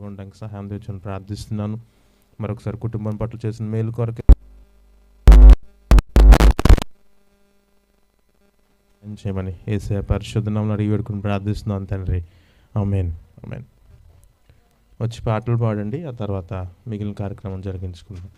క్షేమంగా ఉండడానికి సహాయం తెచ్చని ప్రార్థిస్తున్నాను. మరొకసారి కుటుంబం పట్ల చేసిన మేలు కొరకు చేయమని యేసయ్య పరిశుద్ధ నామమున అడిగి వేడుకొని ప్రార్థిస్తున్నాను తండ్రి. ఆమేన్. ఆమేన్. వచ్చి పాటలు పాడండి, ఆ తర్వాత మిగిలిన కార్యక్రమం జరిగించుకుందాం.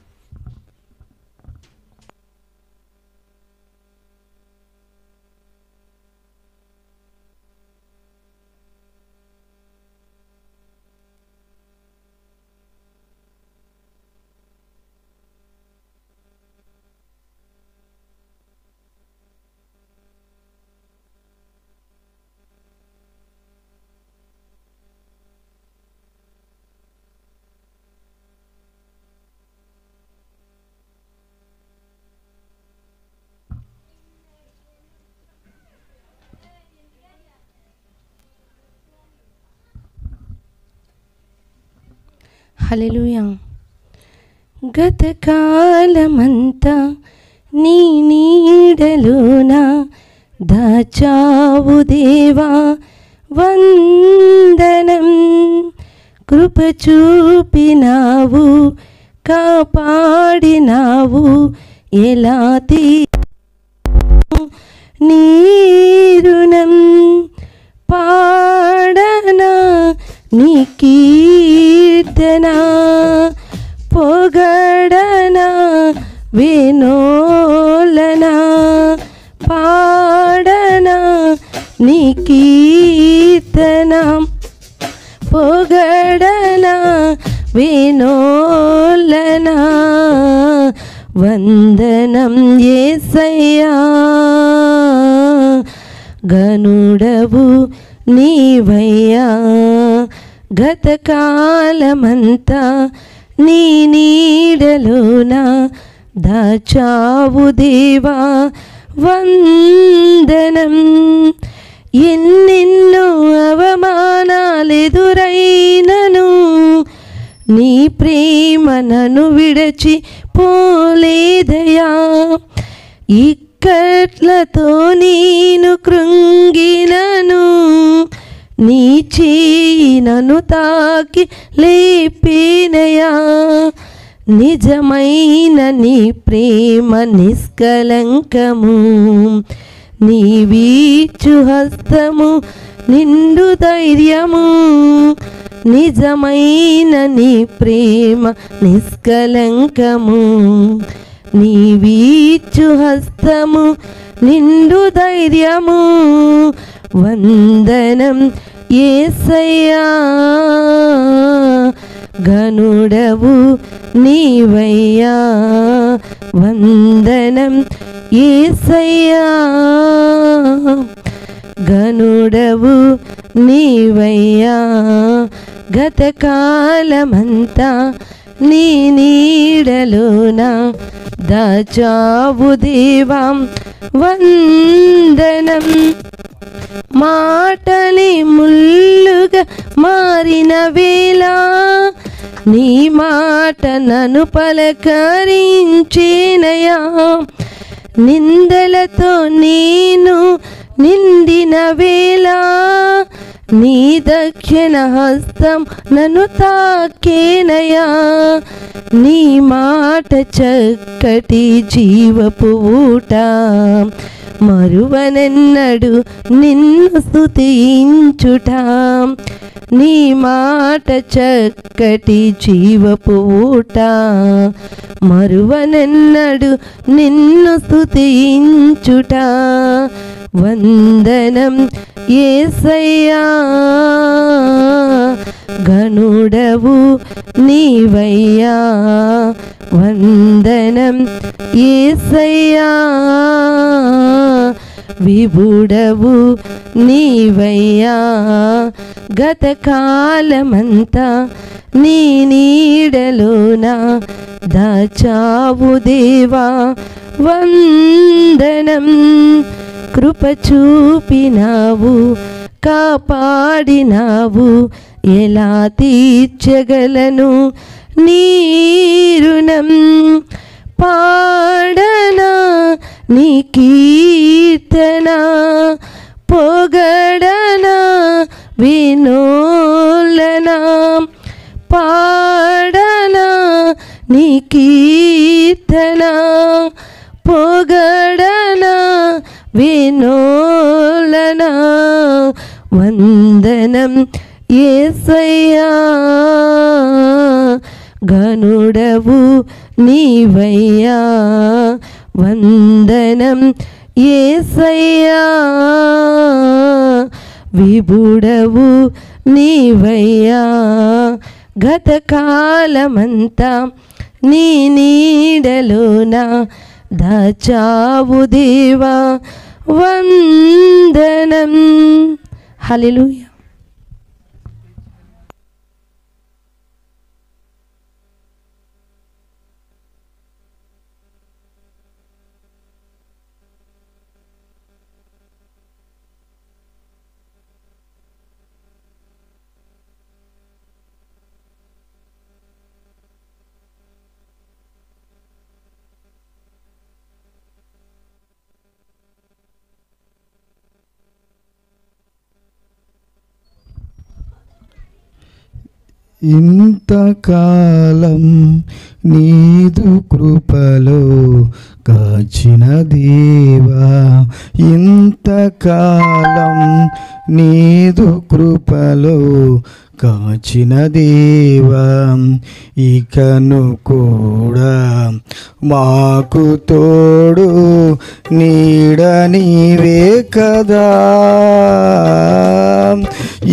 హల్లెలూయా. గతకాలమంతా నీ నీడలోన దాచావు దేవా వందనం. కృప చూపినావు, కాపాడినావు, ఎలా నీ రుణం పాడనా నీ కీర్తన, పొగడనా వినోలనా, పాడనా నీ కీర్తన, పొగడనా వినోలనా. వందనం యేసయ్యా, గనుడవు నీవయ్యా. గతకాలమంతా నీ నీడలోన దాచావు దేవా వందనం. ఎన్నెన్నో అవమానాలెదురైనను నీ ప్రేమ నన్ను విడచి పోలేదయా. ఇక్కట్లతో నేను కృంగినను, నీ చేయి నన్ను తాకి లేపినయా. నిజమైన నీ ప్రేమ నిష్కలంకము, నీ వీచు హస్తము నిండు ధైర్యము. నిజమైన నీ ప్రేమ నిష్కలంకము, నీ వీచు హస్తము నిండు ధైర్యము. వందనం యేసయ్యా, గనుడవు నీవయ్యా. వందనం యేసయ్యా, గనుడవు నీవయ్యా. గతకాలమంతా నీ నీడలోన దాచావు దేవా వందనం. మాటలి ముల్లుగా మారిన వేళ నీ మాట నన్ను పలకరించేనయా. నిందలతో నేను నిండిన వేళ నీ దక్షిణ హస్తం నన్ను తాకేనయా. నీ మాట చక్కటి జీవపు ఊట, మరువనెన్నడు నిన్ను స్తుతించుట. నీ మాట చక్కటి జీవపు ఊట, మరువనెన్నడు నిన్ను స్తుతించుట. వందనం యేసయ్యా, గనుడవు నీవయ్యా. వందనం యేసయ్యా, విభుడవు నీవయ్యా. గతకాలమంతా నీ నీడలోన దాచావు దేవా వందనం. కృప చూపినావు, కాపాడినావు, ఎలా తీర్చగలను నీ రుణం. పాడనా నీ కీర్తన, పొగడనా వినోలనా, పాడనా నీ కీర్తన, పొగడనా వినోలనా. వందనం యేసయ్యా, గనుడవు నీవయ్యా. వందనం యేసయ్యా, విభుడవు నీవయ్యా. గతకాలమంతా నీ నీడలోన దాచావు దేవా, వందనం. హల్లెలూయా. ఇంతకాలం నీదు కృపలో కాచిన దేవా, ఇంతకాలం నీదు కృపలో కాచిన దేవా, ఇకను కూడా మాకు తోడు నీడ నీవే కదా.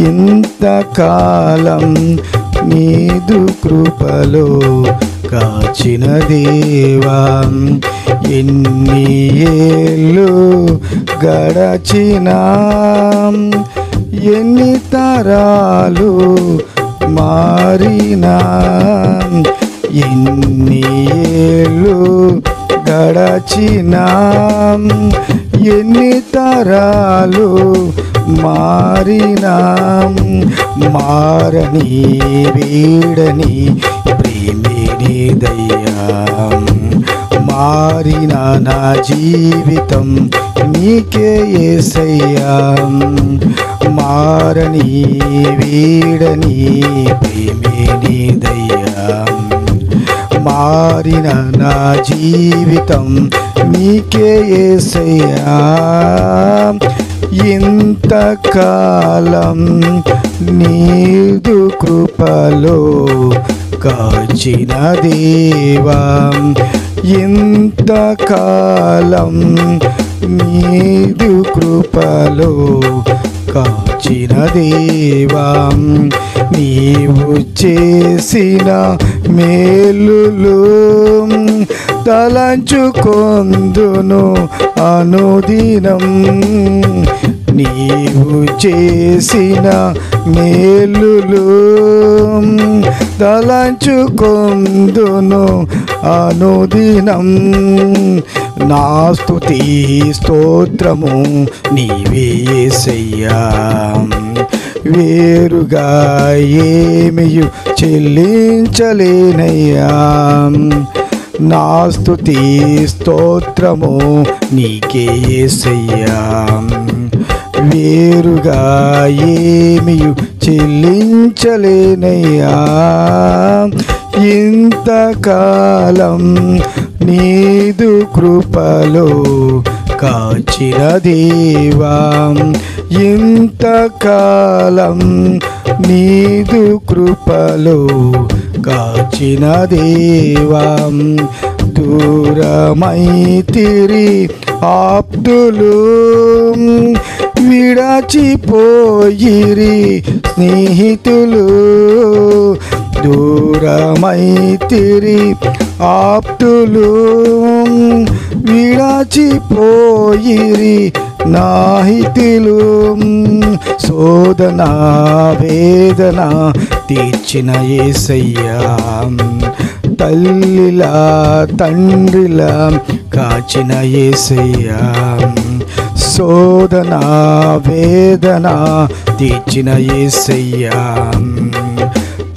ఇంతకాలం నీదు కృపలో కాచిన దేవా, ఎన్ని ఏళ్ళు గడచినా, ఎన్ని తరాలు మారినా, ఎన్ని ఏళ్ళు గడచినా, ఎన్ని తరాలు మారినా, మారని వీడని ప్రేమే నీదయ్యా. మారిన నా జీవితం నీకే యేసయ్యా. మారని వీడని ప్రేమే నీదయ్యా. మారిన నా జీవితం నీకే యేసయ్యా. ఇంతకాలం నీదు కృపలో కాచిన దేవా, ఇంతకాలం నీదు కృపలో కాచిన దేవా, నీవు చేసిన మేలులు తలంచుకొందును అనుదినం. నీవు చేసిన మేలులు తలంచుకొందును అనుదినం. నా స్తుతి స్తోత్రము నీవే యేసయ్యా. వేరుగా ఏమియు చెల్లించలేనయ్యా. నా స్తుతి స్తోత్రము నీకే యేసయ్యా. వేరుగా ఏమియు చెల్లించలేనయ్యా. ఇంతకాలం నీదు కృపలో కాచిన దేవా, ఇంతకాలం నీదు కృపలో కాచిన దేవా. దూరమైతిరి ఆప్తులు, విడచిపోయిరి స్నేహితులు. దూరమైతిరి ఆప్తులు, విడచిపోయిరి నాహితులు. శోధన వేదన తీర్చిన యేసయ్యా. తల్లిలా తండ్రిలా కాచిన యేసయ్యా. శోధన వేదన తీర్చిన యేసయ్యా.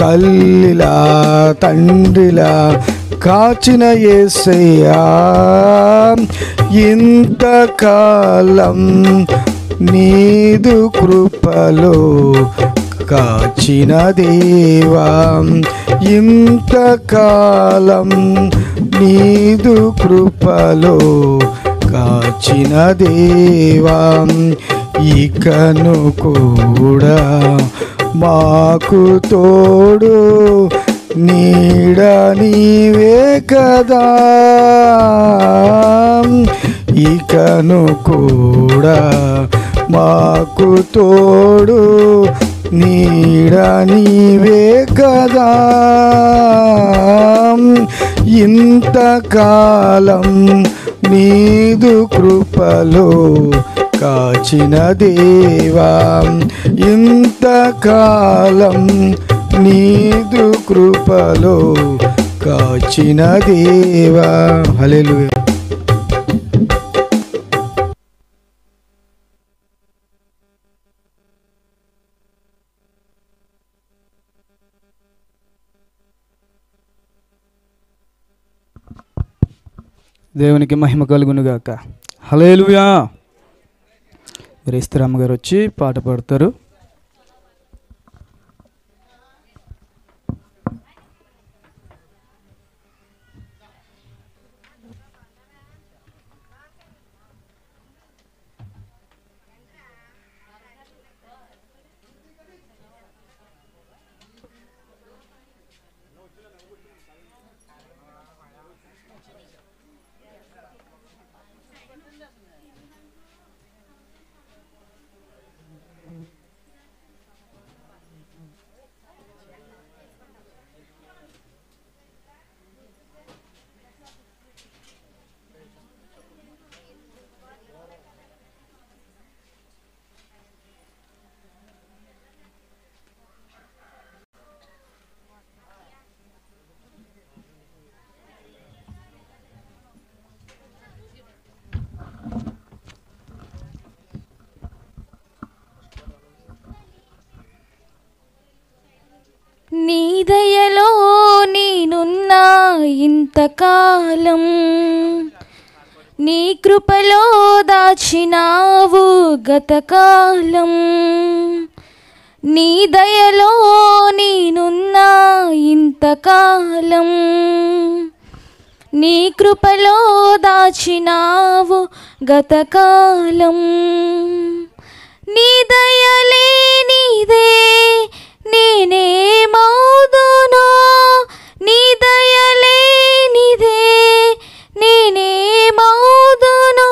తల్లిలా తండ్రిలా కాచిన యేసయ్యా. ఇంతకాలం నీదు కృపలో కాచిన దేవా ఇంతకాలం నీదు కృపలో కాచిన దేవా ఇకను కూడా మాకు తోడు నీడ నీవే కదా ఇకను కూడా మాకు తోడు నీడ నీవే కదా ఇంతకాలం నీదు కృపలో కాచిన దేవా ఇంతకాలం నీదు కృపలో కాచిన దేవా. హల్లెలూయా. దేవునికి మహిమ కలుగునుగాక. హల్లెలూయా. మరి ఇస్తరమ్మ గారు వచ్చి పాట పాడతారు. నీ దయలో నేనున్నా ఇంతకాలం, నీ కృపలో దాచినావు గతకాలం. నీ దయలో నేనున్నా ఇంతకాలం, నీ కృపలో దాచినావు గతకాలం. నీ దయలే నీదే నేనేమౌదునో, నీ దయలే నీదే నేనేమౌదునో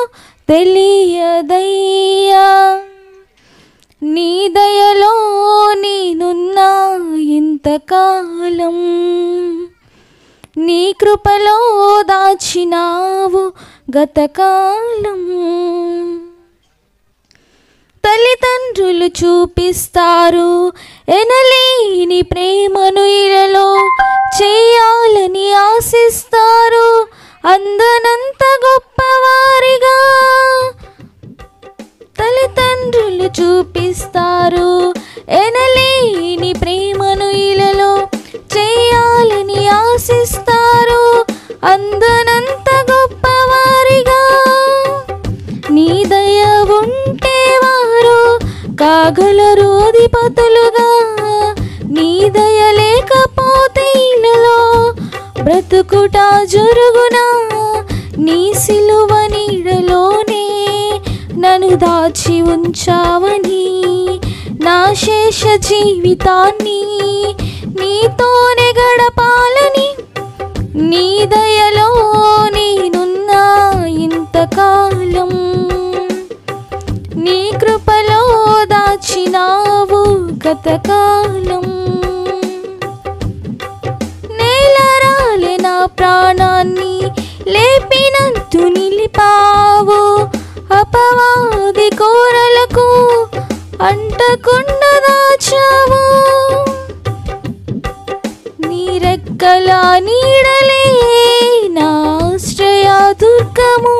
తెలియదయ్యా. నీ దయలో నేనున్నా ఇంతకాలం, నీ కృపలో దాచినావు గతకాలం. తల్లిదండ్రులు చూపిస్తారు ఎనలేని ప్రేమను ఇలలో, చేయాలని ఆశిస్తారు అందనంత గొప్పవారిగా. తల్లిదండ్రులు చూపిస్తారు ఎనలేని ప్రేమను ఇలలో, చేయాలని ఆశిస్తారు అందనంత గొప్పవారిగా. నీ దయ ఉంటే వారు కాగలరు అధిపతులుగా, నీ దయ లేకపోతే ఇలలో బ్రతుకుట జరుగునా. నీ సిలువ నీడలోనే నన్ను దాచి ఉంచావని, నా శేష జీవితాన్ని నీతోనే గడపాలని. నీ దయలో నేనున్నా ఇంతకాలం, నీ కృపలో దాచినావు గతకాలం. నేలరాలే నా ప్రాణాన్ని లేపినంతు నిలిపావు, అపవాది కోరలకు అంటకుండా దాచావు. నీ రెక్కల నీడలే నా ఆశ్రయ దుర్గము,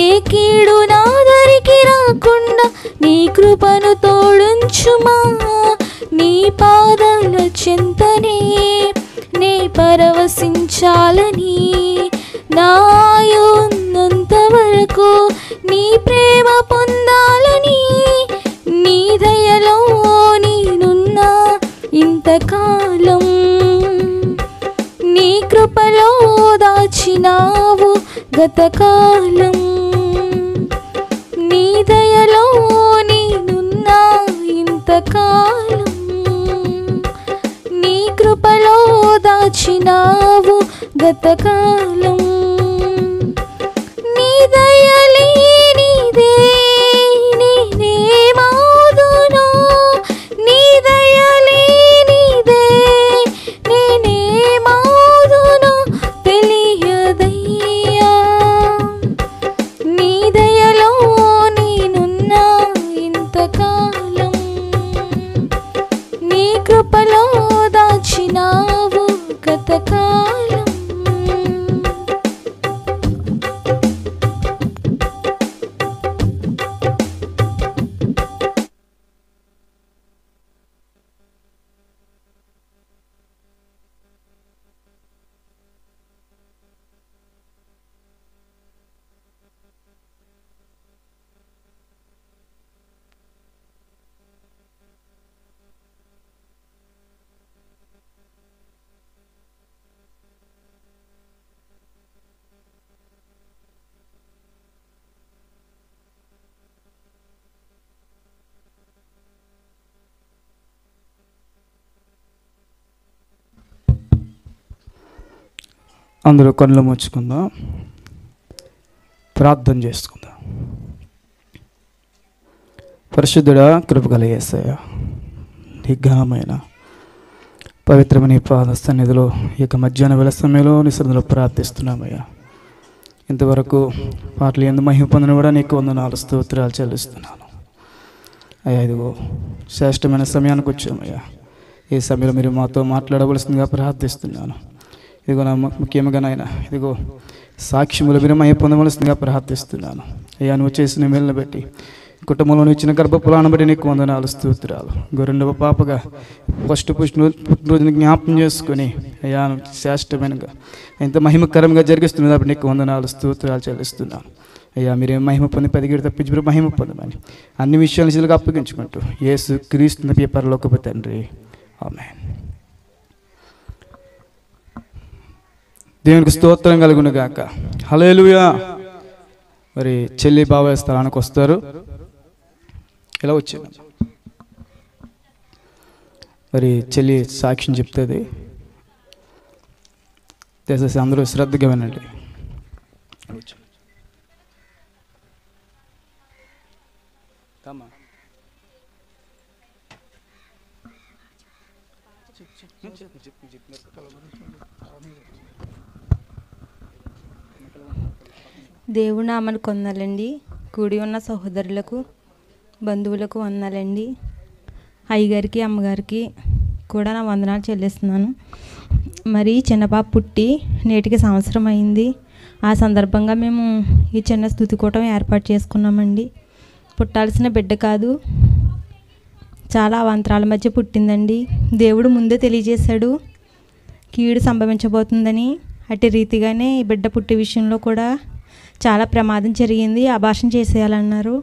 ఏ కీడు నా దరికి రాకుండా నీ కృపను తోడుంచుమా. నీ పాదాల చెంతనే నే పరవశించాలని, నా ఆయువు ఉన్నంత వరకు నీ ప్రేమ పొందాలని. నీ దయలో నేనున్నా కృపలో దాచినావు గతకాలం, నీ దయలో నేనున్నా ఇంతకాలం. నీ కృపలో దాచినావు గతకాలం, నీ దయలేనిదే నేనేమాదును, నీ దయలేనిదే నేనేమాదును తెలియదయ్యా. నీ దయలో నేనున్నా ఇంతకాలం, నీ కృపలో దాచినావు గతకాలం. అందరూ కళ్ళు మూసుకుందాం, ప్రార్థన చేసుకుందాం. పరిశుద్ధుడా, కృపగల యేసయ్య, నీ ఘనమైన పవిత్రమైన పాద సన్నిధిలో ఈ యొక్క మధ్యాహ్న వేళ సమయంలో నీ సన్నిధిలో ప్రార్థిస్తున్నామయ్యా. ఇంతవరకు పాటలు ఎందు మహిమ పొందిన కూడా నీకు వందనాలు స్తోత్రాలు చెల్లిస్తున్నాను అయ్యా. ఇదిగో శ్రేష్టమైన సమయానికి వచ్చామయ్యా. ఈ సమయంలో మీరు మాతో మాట్లాడవలసిందిగా ప్రార్థిస్తున్నాను. ఇదిగో నా ముఖ్యంగా నాయన, ఇదిగో సాక్ష్యములు మీరు మహిమ పొందవలసిందిగా ప్రార్థిస్తున్నాను అయ్యా. నువ్వు చేసిన మేలును బట్టి, కుటుంబంలో ఇచ్చిన గర్భఫలాన్ని బట్టి నీకు వందనాలు స్తోత్రాలు. రెండవ పాపగా ఫస్ట్ పుట్టినరోజుని జ్ఞాపకం చేసుకొని అయ్యా శ్రేష్టమైనగా ఎంత మహిమకరంగా జరిగిస్తుంది కాబట్టి నీకు వందనాలు స్తోత్రాలు చెల్లిస్తున్నాను అయ్యా. మీరే మహిమ పొంది పదిగేడు తప్పించి మీరు మహిమ పొందమని అన్ని విషయాలు చిలుగా అప్పగించుకుంటూ యేసు క్రీస్తు పరలోకపు తండ్రి, ఆమేన్. దేవునికి స్తోత్రం కలుగును గాక. హల్లెలూయా. మరి చెల్లి బాబాయ్ స్థలానికి వస్తారు. ఇలా వచ్చింది మరి చెల్లి సాక్ష్యం చెప్తుంది. దయచేసి అందరూ శ్రద్ధగా వినండి. దేవుని నామను కొందాలండి. కూడి ఉన్న సహోదరులకు, బంధువులకు వందనాలండి. అయ్యగారికి, అమ్మగారికి కూడా నా వందనాలు చెల్లిస్తున్నాను. మరి చిన్న పాప పుట్టి నేటికి సంవత్సరం అయింది. ఆ సందర్భంగా మేము ఈ చిన్న స్తుతికూటం ఏర్పాటు చేసుకున్నామండి. పుట్టాల్సిన బిడ్డ కాదు, చాలా అవాంతరాల మధ్య పుట్టిందండి. దేవుడు ముందే తెలియజేశాడు కీడు సంభవించబోతుందని. అట్టి రీతిగానే ఈ బిడ్డ పుట్టి విషయంలో కూడా చాలా ప్రమాదం జరిగింది. అబార్షన్ చేసేయాలన్నారు.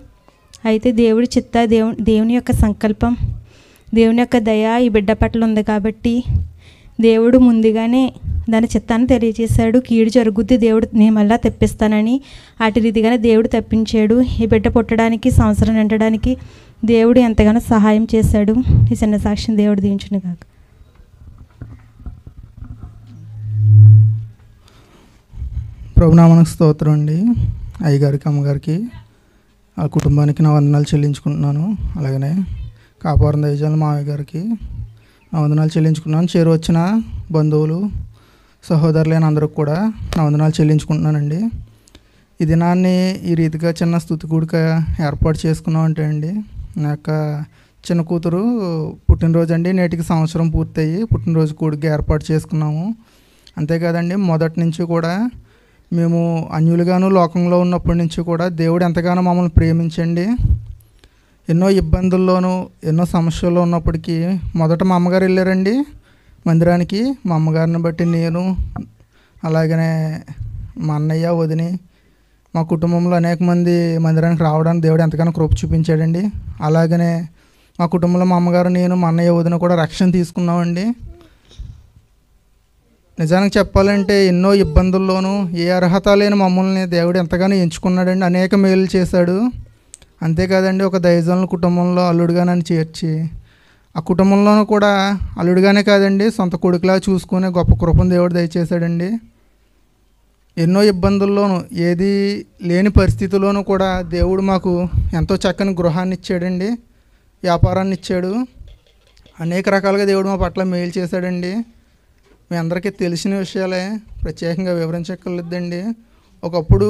అయితే దేవుడి చిత్త, దేవుని యొక్క సంకల్పం, దేవుని యొక్క దయ ఈ బిడ్డ పట్ల ఉంది కాబట్టి దేవుడు ముందుగానే దాని చిత్తాన్ని తెలియజేశాడు. కీడు జరుగుద్ది, దేవుడు నేను మళ్ళా తెప్పిస్తానని. అటు రీతిగానే దేవుడు తప్పించాడు. ఈ బిడ్డ పుట్టడానికి, సంవత్సరం నిండడానికి దేవుడు ఎంతగానో సహాయం చేశాడు. ఈ చిన్న సాక్ష్యం దేవుడు దీవించును కాక. ప్రభునామానికి స్తోత్రం అండి. అయ్యగారికి, అమ్మగారికి, ఆ కుటుంబానికి నా వందనాలు చెల్లించుకుంటున్నాను. అలాగనే కాపారం దయజాల మావయ్య గారికి నా వందనాలు చెల్లించుకున్నాను. చేరు వచ్చిన బంధువులు, సహోదరులైన అందరికి కూడా నా వందనాలు చెల్లించుకుంటున్నానండి. ఈ దినాన్ని ఈ రీతిగా చిన్న స్తుతి కూడిక ఏర్పాటు చేసుకున్నామంటే అండి, నా యొక్క చిన్న కూతురు పుట్టినరోజు అండి. నేటికి సంవత్సరం పూర్తయ్యి పుట్టినరోజు కూడిక ఏర్పాటు చేసుకున్నాము. అంతేకాదండి, మొదటి నుంచి కూడా మేము అన్యులుగాను లోకంలో ఉన్నప్పటి నుంచి కూడా దేవుడు ఎంతగానో మమ్మల్ని ప్రేమించండి. ఎన్నో ఇబ్బందుల్లోనూ ఎన్నో సమస్యల్లో ఉన్నప్పటికీ మొదట మా అమ్మగారు వెళ్ళారండి మందిరానికి. మా అమ్మగారిని బట్టి నేను, అలాగనే మా అన్నయ్య, వదిని, మా కుటుంబంలో అనేక మంది మందిరానికి రావడానికి దేవుడు ఎంతగానో కృప చూపించాడండి. అలాగనే మా కుటుంబంలో మా అమ్మగారు, నేను, మా అన్నయ్య, వదిన కూడా రక్షణ తీసుకున్నామండి. నిజానికి చెప్పాలంటే ఎన్నో ఇబ్బందుల్లోనూ ఏ అర్హత లేని మమ్మల్ని దేవుడు ఎంతగానో ఎంచుకున్నాడండి. అనేక మేలు చేశాడు. అంతేకాదండి, ఒక దైవజనుల కుటుంబంలో అల్లుడిగా నన్ను చేర్చి ఆ కుటుంబంలోనూ కూడా అల్లుడిగానే కాదండి, సొంత కొడుకులా చూసుకునే గొప్ప కృపను దేవుడు దయచేశాడండి. ఎన్నో ఇబ్బందుల్లోనూ ఏది లేని పరిస్థితుల్లోనూ కూడా దేవుడు మాకు ఎంతో చక్కని గృహాన్ని ఇచ్చాడండి, వ్యాపారాన్ని ఇచ్చాడు. అనేక రకాలుగా దేవుడు మా పట్ల మేలు చేశాడండి. మీ అందరికీ తెలిసిన విషయాలే, ప్రత్యేకంగా వివరించక్కర్లేదండి. ఒకప్పుడు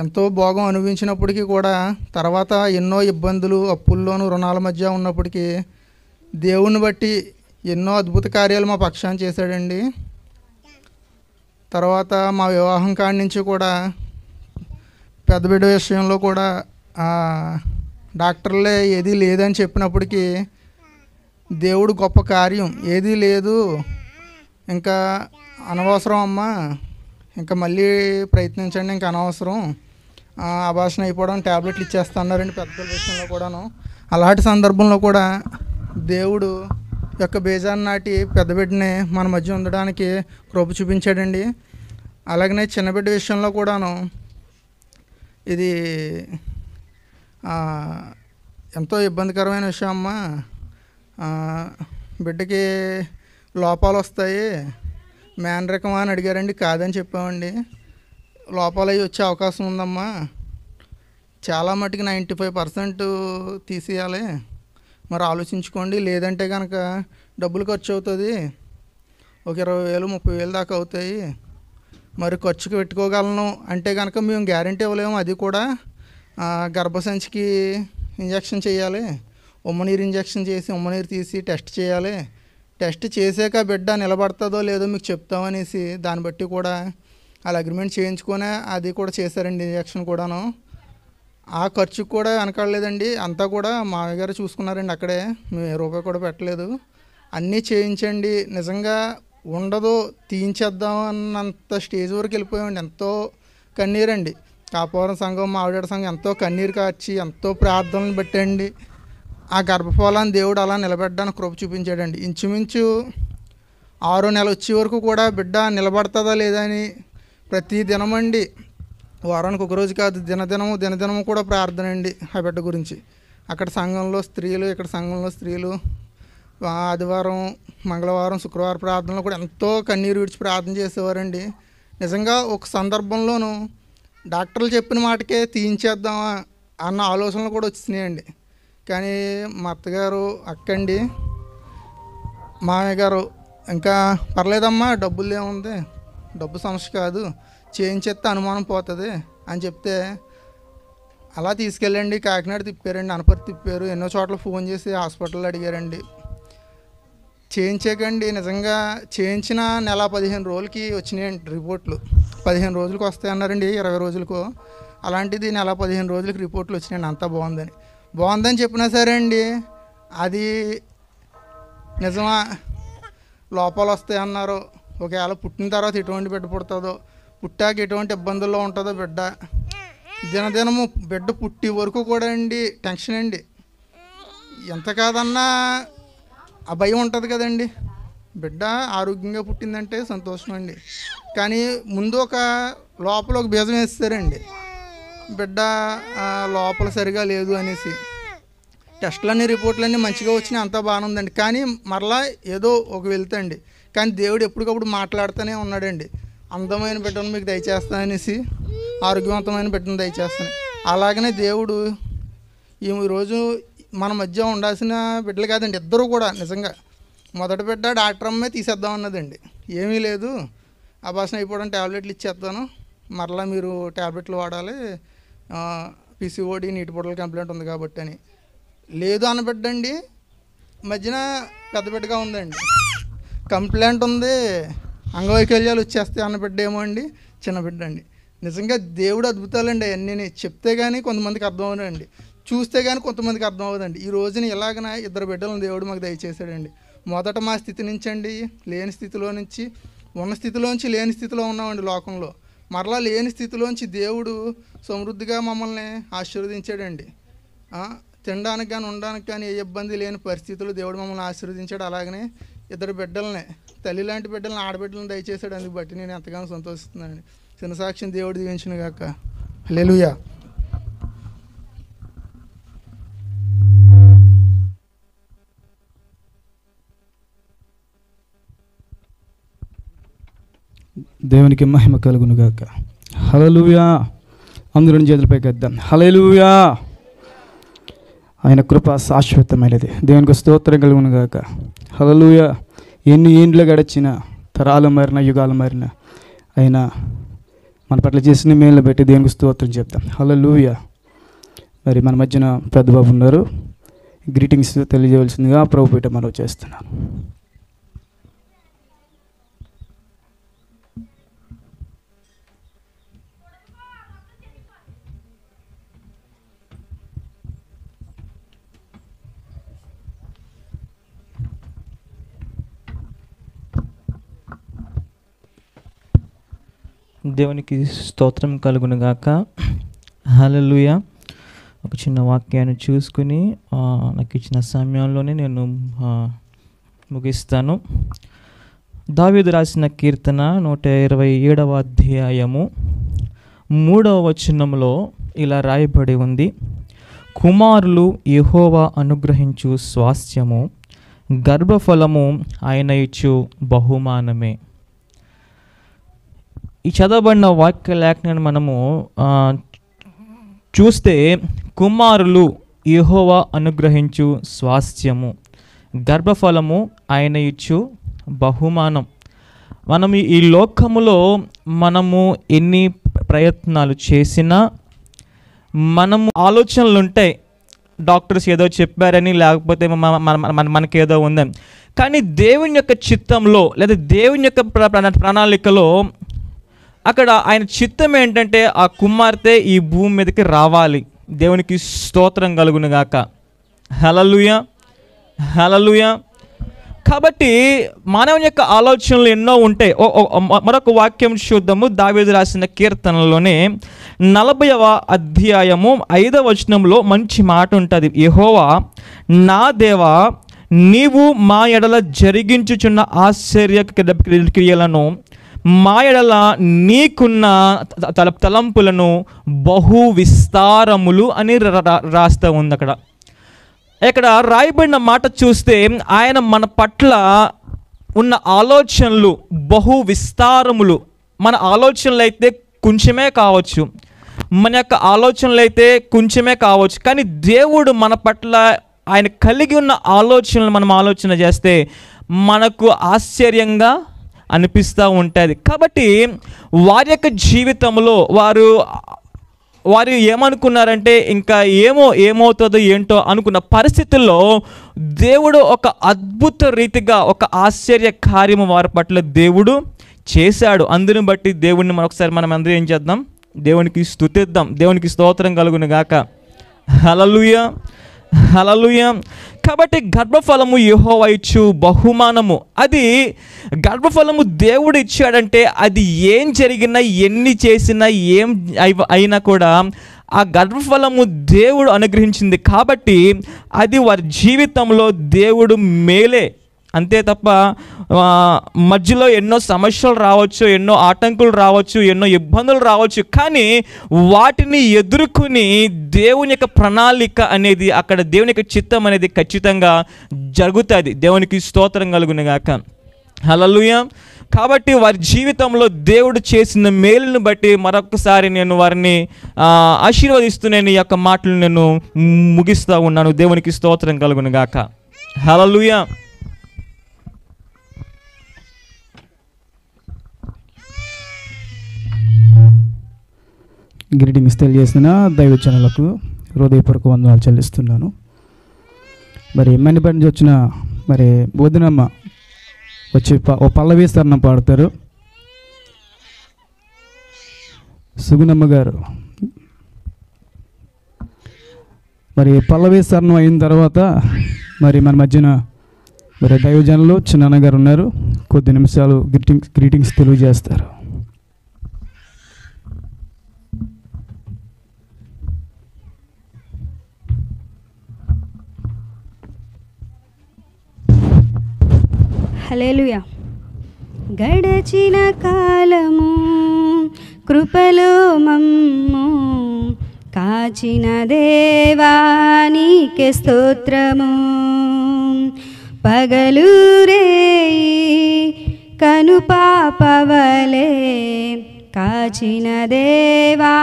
ఎంతో భోగం అనుభవించినప్పటికీ కూడా తర్వాత ఎన్నో ఇబ్బందులు, అప్పుల్లోనూ రుణాల మధ్య ఉన్నప్పటికీ దేవుని బట్టి ఎన్నో అద్భుత కార్యాలు మా పక్షాన చేశాడండి. తర్వాత మా వివాహం కాడి నుంచి కూడా పెద్ద బిడ్డ విషయంలో కూడా డాక్టర్లే ఏదీ లేదని చెప్పినప్పటికీ దేవుడు గొప్ప కార్యం, ఏదీ లేదు ఇంకా అనవసరం అమ్మా, ఇంకా మళ్ళీ ప్రయత్నించండి, ఇంకా అనవసరం, అబార్షన్ అయిపోవడం, ట్యాబ్లెట్లు ఇచ్చేస్తున్నారండి పెద్దల విషయంలో కూడాను. అలాంటి సందర్భంలో కూడా దేవుడు యొక్క బీజాన్ని నాటి పెద్ద బిడ్డని మన మధ్య ఉండడానికి కృప చూపించాడండి. అలాగనే చిన్న బిడ్డ విషయంలో కూడాను ఇది ఎంతో ఇబ్బందికరమైన విషయం అమ్మా. బిడ్డకి లోపాలు వస్తాయి, మేనరికమా అని అడిగారండి. కాదని చెప్పామండి. లోపాలు అవి వచ్చే అవకాశం ఉందమ్మా, చాలా మటుకు 95% తీసేయాలి, మరి ఆలోచించుకోండి, లేదంటే కనుక డబ్బులు ఖర్చు అవుతుంది, ఒక 20,000 30,000 దాకా అవుతాయి, మరి ఖర్చుకు పెట్టుకోగలను అంటే కనుక మేము గ్యారంటీ ఇవ్వలేము. అది కూడా గర్భసంచికి ఇంజక్షన్ చేయాలి, ఉమ్మనీరు ఇంజక్షన్ చేసి ఉమ్మనీరు తీసి టెస్ట్ చేయాలి, టెస్ట్ చేసాక బిడ్డ నిలబడుతుందో లేదో మీకు చెప్తామనేసి దాన్ని బట్టి కూడా అలా అగ్రిమెంట్ చేయించుకొని అది కూడా చేశారండి, ఇంజక్షన్ కూడాను. ఆ ఖర్చుకు కూడా వెనకాడలేదండి, అంతా కూడా మామయ్య గారు చూసుకున్నారండి అక్కడే, మేము రూపాయి కూడా పెట్టలేదు. అన్నీ చేయించండి, నిజంగా ఉండదు తీయించేద్దాం అన్నంత స్టేజ్ వరకు వెళ్ళిపోయామండి. ఎంతో కన్నీరండి. కాపురం సంఘం, మావిడాడ సంఘం ఎంతో కన్నీరు కార్చి ఎంతో ప్రార్థనలు పెట్టండి ఆ గర్భఫలాన్ని దేవుడు అలా నిలబెట్టడానికి కృప చూపించాడండి. ఇంచుమించు 6వ నెల వచ్చే వరకు కూడా బిడ్డ నిలబడుతుందా లేదా అని ప్రతి దినమండి, వారానికి ఒక రోజు కాదు, దినదినము కూడా ప్రార్థన అండి ఆ బిడ్డ గురించి. అక్కడ సంఘంలో స్త్రీలు, ఇక్కడ సంఘంలో స్త్రీలు ఆదివారం, మంగళవారం, శుక్రవారం ప్రార్థనలో కూడా ఎంతో కన్నీరు విడిచి ప్రార్థన చేసేవారండి. నిజంగా ఒక సందర్భంలోనూ డాక్టర్లు చెప్పిన మాటకే తీయించేద్దామా అన్న ఆలోచనలు కూడా వచ్చినాయండి. కానీ మా అత్తగారు, అక్కండి, మామయ్య గారు ఇంకా పర్లేదమ్మా, డబ్బులు ఏముంది, డబ్బు సమస్య కాదు, చేయించేస్తే అనుమానం పోతుంది అని చెప్తే అలా తీసుకెళ్ళండి. కాకినాడ తిప్పారండి, అనపర్తి తిప్పారు, ఎన్నో చోట్ల ఫోన్ చేసి హాస్పిటల్లో అడిగారండి. చేయించేకండి, నిజంగా చేయించిన నెల 15 రోజులకి వచ్చినాయండి రిపోర్ట్లు. 15 రోజులకు వస్తాయి అన్నారండి, 20 రోజులకు. అలాంటిది నెల 15 రోజులకి రిపోర్ట్లు వచ్చినాయండి. అంతా బాగుందని చెప్పినా సరే అండి, అది నిజమా, లోపాలు వస్తాయి అన్నారు. ఒకవేళ పుట్టిన తర్వాత ఎటువంటి బిడ్డ పుడుతుందో, పుట్టాక ఎటువంటి ఇబ్బందుల్లో ఉంటుందో బిడ్డ, దినదినము బిడ్డ పుట్టి వరకు కూడా అండి టెన్షన్ అండి. ఎంత కాదన్నా ఆ భయం ఉంటుంది కదండి. బిడ్డ ఆరోగ్యంగా పుట్టిందంటే సంతోషం అండి, కానీ ముందు లోపల ఒక బీజం వేస్తారండి, బిడ్డ లోపల సరిగా లేదు అనేసి. టెస్టులన్నీ, రిపోర్ట్లన్నీ మంచిగా వచ్చినాయి, అంతా బాగానే ఉందండి. కానీ మరలా ఏదో ఒక వెళ్తండి. కానీ దేవుడు ఎప్పటికప్పుడు మాట్లాడుతూనే ఉన్నాడండి. అందమైన బిడ్డను మీకు దయచేస్తాననేసి, ఆరోగ్యవంతమైన బిడ్డను దయచేస్తాను. అలాగనే దేవుడు ఈరోజు మన మధ్య ఉండాల్సిన బిడ్డలు కాదండి, ఇద్దరు కూడా నిజంగా. మొదటి బిడ్డ డాక్టర్ అమ్మే తీసేద్దాం అన్నదండి, ఏమీ లేదు, అబార్షన్ అయిపోవడం ట్యాబ్లెట్లు ఇచ్చేస్తాను, మరలా మీరు ట్యాబ్లెట్లు వాడాలి, పిసిఓడి నీటి పొడల కంప్లైంట్ ఉంది కాబట్టి అని. లేదు అన్న బిడ్డ అండి మధ్యన పెద్ద బిడ్డగా ఉందండి, కంప్లైంట్ ఉంది, అంగవైకల్యాలు వచ్చేస్తాయి అన్న బిడ్డ ఏమో అండి చిన్న బిడ్డ అండి. నిజంగా దేవుడు అద్భుతాలండి అవన్నీ. చెప్తే కానీ కొంతమందికి అర్థం అవ్వదండి, చూస్తే కానీ కొంతమందికి అర్థం అవ్వదండి. ఈ రోజున ఇలాగన 2 బిడ్డలను దేవుడు మాకు దయచేశాడండి. మొదట మా స్థితి నుంచి అండి, లేని స్థితిలో నుంచి, ఉన్న స్థితిలోంచి లేని స్థితిలో ఉన్నామండి లోకంలో. మరలా లేని స్థితిలోంచి దేవుడు సమృద్ధిగా మమ్మల్ని ఆశీర్వదించాడండి. తినడానికి కానీ ఉండడానికి కానీ ఏ ఇబ్బంది లేని పరిస్థితులు దేవుడు మమ్మల్ని ఆశీర్వదించాడు. అలాగనే ఇద్దరు బిడ్డలనే, తల్లి లాంటి బిడ్డలను, ఆడబిడ్డలను దయచేశాడు. అందుకు బట్టి నేను ఎంతగానో సంతోషిస్తున్నానండి. చిన్న సాక్ష్యం దేవుడు దీవించును గాక. హల్లెలూయా. దేవునికి మహిమ కలుగును గాక. హల్లెలూయా. అందరూ చేతులపైకి ఎద్దాం. హల్లెలూయా. ఆయన కృప శాశ్వతమైనది. దేవునికి స్తోత్రం కలుగును గాక. హల్లెలూయా. ఎన్ని ఏండ్లు గడిచిన, తరాలు మారిన, యుగాలు మారిన, ఆయన మన పట్ల చేసిన మేలు బట్టి దేవునికి స్తోత్రం చెప్తాం. హల్లెలూయా. మరి మన మధ్యన పెద్ద బాబు ఉన్నారు. గ్రీటింగ్స్ తెలియజేయవలసిందిగా ప్రభుపేట మనం చేస్తున్నాను. దేవునికి స్తోత్రం కలుగును గాక. హల్లెలూయా. ఒక చిన్న వాక్యాన్ని చూసుకుని నాకు ఇచ్చిన సమయంలోనే నేను ముగిస్తాను. దావీదు రాసిన కీర్తన 127వ అధ్యాయము 3వ వచనంలో ఇలా రాయబడి ఉంది: కుమారులు యెహోవా అనుగ్రహించు స్వాస్థ్యము, గర్భఫలము ఆయన ఇచ్చు బహుమానమే. ఈ చదవబడిన వాక్య లేఖనాన్ని మనము చూస్తే, కుమారులు యెహోవా అనుగ్రహించు స్వాస్థ్యము, గర్భఫలము ఆయన ఇచ్చు బహుమానం. మనం ఈ లోకములో మనము ఎన్ని ప్రయత్నాలు చేసినా మనము ఆలోచనలు ఉంటాయి, డాక్టర్స్ ఏదో చెప్పారని, లేకపోతే మనకేదో ఉందని. కానీ దేవుని యొక్క చిత్తంలో లేదా దేవుని యొక్క ప్రణాళికలో అక్కడ ఆయన చిత్తం ఏంటంటే ఆ కుమార్తె ఈ భూమి మీదకి రావాలి. దేవునికి స్తోత్రం కలుగును గాక. హల్లెలూయా. హల్లెలూయా. కాబట్టి మానవుని యొక్క ఆలోచనలు ఎన్నో ఉంటాయి. మరొక వాక్యం చూద్దాము. దావీదు రాసిన కీర్తనలోనే 40వ అధ్యాయము 5వ వచనంలో మంచి మాట ఉంటుంది. యెహోవా నా దేవా, నీవు మా ఎడల జరిగించుచున్న ఆశ్చర్య క్రియలను, మా ఎడల నీకున్న తలంపులను బహు విస్తారములు అని రాస్తూ ఉంది. ఇక్కడ రాయబడిన మాట చూస్తే ఆయన మన పట్ల ఉన్న ఆలోచనలు బహు విస్తారములు. మన ఆలోచనలు అయితే కొంచెమే కావచ్చు, మన యొక్క ఆలోచనలు అయితే కొంచెమే కావచ్చు, కానీ దేవుడు మన పట్ల ఆయన కలిగి ఉన్న ఆలోచనలు మనం ఆలోచన చేస్తే మనకు ఆశ్చర్యంగా అనిపిస్తూ ఉంటుంది. కాబట్టి వారి యొక్క జీవితంలో వారు ఏమనుకున్నారంటే ఇంకా ఏమవుతుందో ఏంటో అనుకున్న పరిస్థితుల్లో దేవుడు ఒక అద్భుత రీతిగా ఒక ఆశ్చర్య కార్యము వారి పట్ల దేవుడు చేశాడు. అందుని బట్టి దేవుడిని మరొకసారి మనం అందరూ ఏం చేద్దాం? దేవునికి స్తుతిద్దాం. దేవునికి స్తోత్రం కలుగును గాక. హల్లెలూయా. హల్లెలూయా. కాబట్టి గర్భఫలము యెహోవా ఇచ్చు బహుమానము. అది గర్భఫలము దేవుడు ఇచ్చాడంటే అది ఏం జరిగినా, ఎన్ని చేసినా, ఏం అయినా కూడా ఆ గర్భఫలము దేవుడు అనుగ్రహించింది. కాబట్టి అది వారి జీవితంలో దేవుడు మేలే, అంతే తప్ప మధ్యలో ఎన్నో సమస్యలు రావచ్చు, ఎన్నో ఆటంకులు రావచ్చు, ఎన్నో ఇబ్బందులు రావచ్చు, కానీ వాటిని ఎదుర్కొని దేవుని యొక్క ప్రణాళిక అనేది, అక్కడ దేవుని యొక్క చిత్తం అనేది ఖచ్చితంగా జరుగుతుంది. దేవునికి స్తోత్రం కలుగును గాక. హల్లెలూయా. కాబట్టి వారి జీవితంలో దేవుడు చేసిన మేలును బట్టి మరొకసారి నేను వారిని ఆశీర్వదిస్తూ నేను ఈ యొక్క మాటలు నేను ముగిస్తూ ఉన్నాను. దేవునికి స్తోత్రం కలుగును గాక. హల్లెలూయా. గ్రీటింగ్స్ తెలియజేసిన దైవజనులకు హృదయపూర్వక వందనాలు చెల్లిస్తున్నాను. మరి మణిపటి నుంచి వచ్చిన మరి వదినమ్మ వచ్చి ఓ పల్లవి స్తరణం పాడతారు. సుగుణమ్మ గారు మరి పల్లవి స్తరణం అయిన తర్వాత మరి మన మధ్యన మరి దైవజనులు చిన్న గారు ఉన్నారు. కొద్ది నిమిషాలు గ్రీటింగ్స్ తెలియజేస్తారు. హల్లెలూయా. గడచిన కాలము కృపలో మమ్ము కాచిన దేవా నీకే స్తోత్రము. పగలు రేయి కనుపాపవలే కాచిన దేవా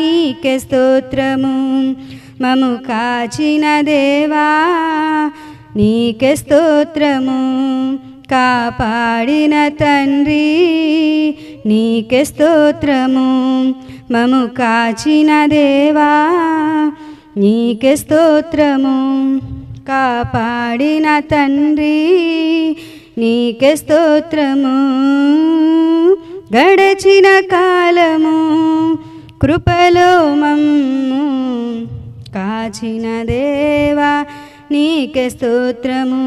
నీకే స్తోత్రము. మము కాచిన దేవా నీకే స్తోత్రము. కాపాడిన తండ్రి నీకే స్తోత్రము. మము కాచిన దేవా నీకే స్తోత్రము. కాపాడిన తండ్రి నీకే స్తోత్రము. గడచిన కాలము కృపలో మమ్ము కాచిన దేవా నీకే స్తోత్రము.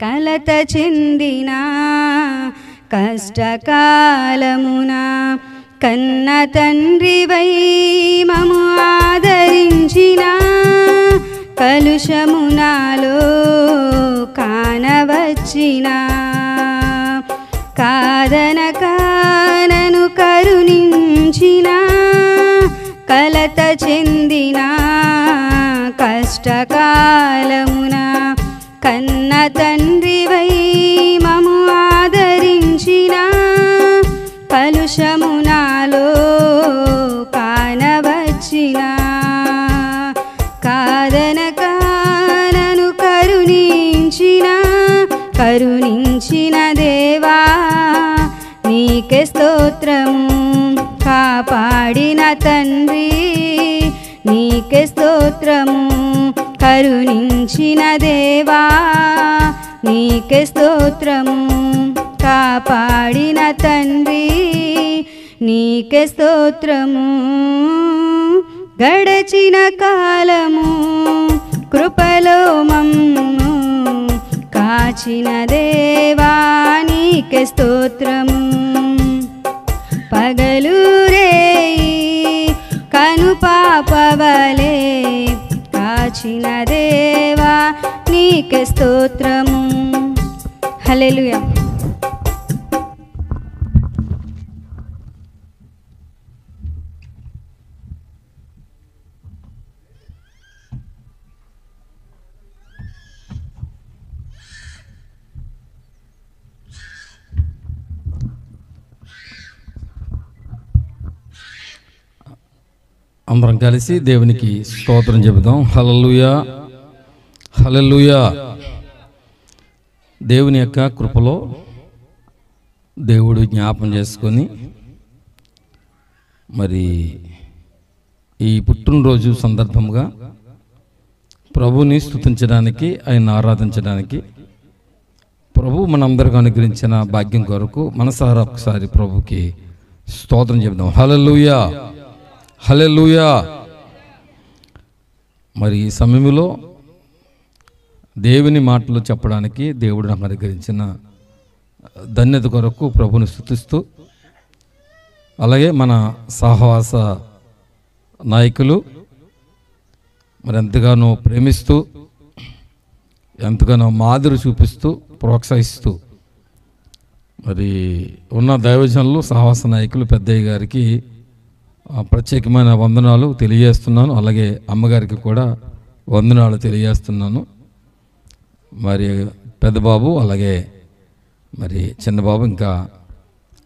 కలత చెందిన కష్టకాలమున కన్న తండ్రివై మము ఆదరించిన కలుషమునాలో కానవచ్చిన కాదనక నన్ను కరుణించిన కలత చెందిన కష్టకాలమున కన్న తండ్రివై మము ఆదరించిన కలుషమునాలో కానవచ్చిన కాదనక నన్ను కరుణించిన దేవా నీకే స్తోత్రము. కాపాడిన తండ్రి నీకే స్తోత్రము. కరుణించిన దేవా నీకే స్తోత్రము. కాపాడిన తండ్రి నీకే స్తోత్రము. గడచిన కాలము కృపలో మమ్ము కాచిన దేవా నీకే స్తోత్రము. పగలు రేయి కనుపాపవలే కాచిన దేవా నీకే స్తోత్రము. హల్లెలూయా. అందరం కలిసి దేవునికి స్తోత్రం చెబుదాం. హల్లెలూయా, హల్లెలూయా. దేవుని యొక్క కృపలో దేవుడు జ్ఞాపం చేసుకొని మరి ఈ పుట్టినరోజు సందర్భంగా ప్రభుని స్తుతించడానికి, ఆయన ఆరాధించడానికి ప్రభు మనందరికీ అనుగ్రహించిన భాగ్యం కొరకు మనసారా ఒకసారి ప్రభుకి స్తోత్రం చెబుదాం. హల్లెలూయా, హల్లెలూయా. మరి ఈ సమయంలో దేవుని మాటలు చెప్పడానికి దేవుడు నాకు అనుగ్రహించిన ధన్యత కొరకు ప్రభుని స్తుతిస్తూ, అలాగే మన సహవాస నాయకులు మరి ఎంతగానో ప్రేమిస్తూ, ఎంతగానో మాదిరి చూపిస్తూ, ప్రోత్సహిస్తూ మరి ఉన్న దైవజనులు, సహవాస నాయకులు పెద్దయ్య గారికి ప్రత్యేకమైన వందనాలు తెలియజేస్తున్నాను. అలాగే అమ్మగారికి కూడా వందనాలు తెలియజేస్తున్నాను. మరి పెద్దబాబు, అలాగే మరి చిన్నబాబు, ఇంకా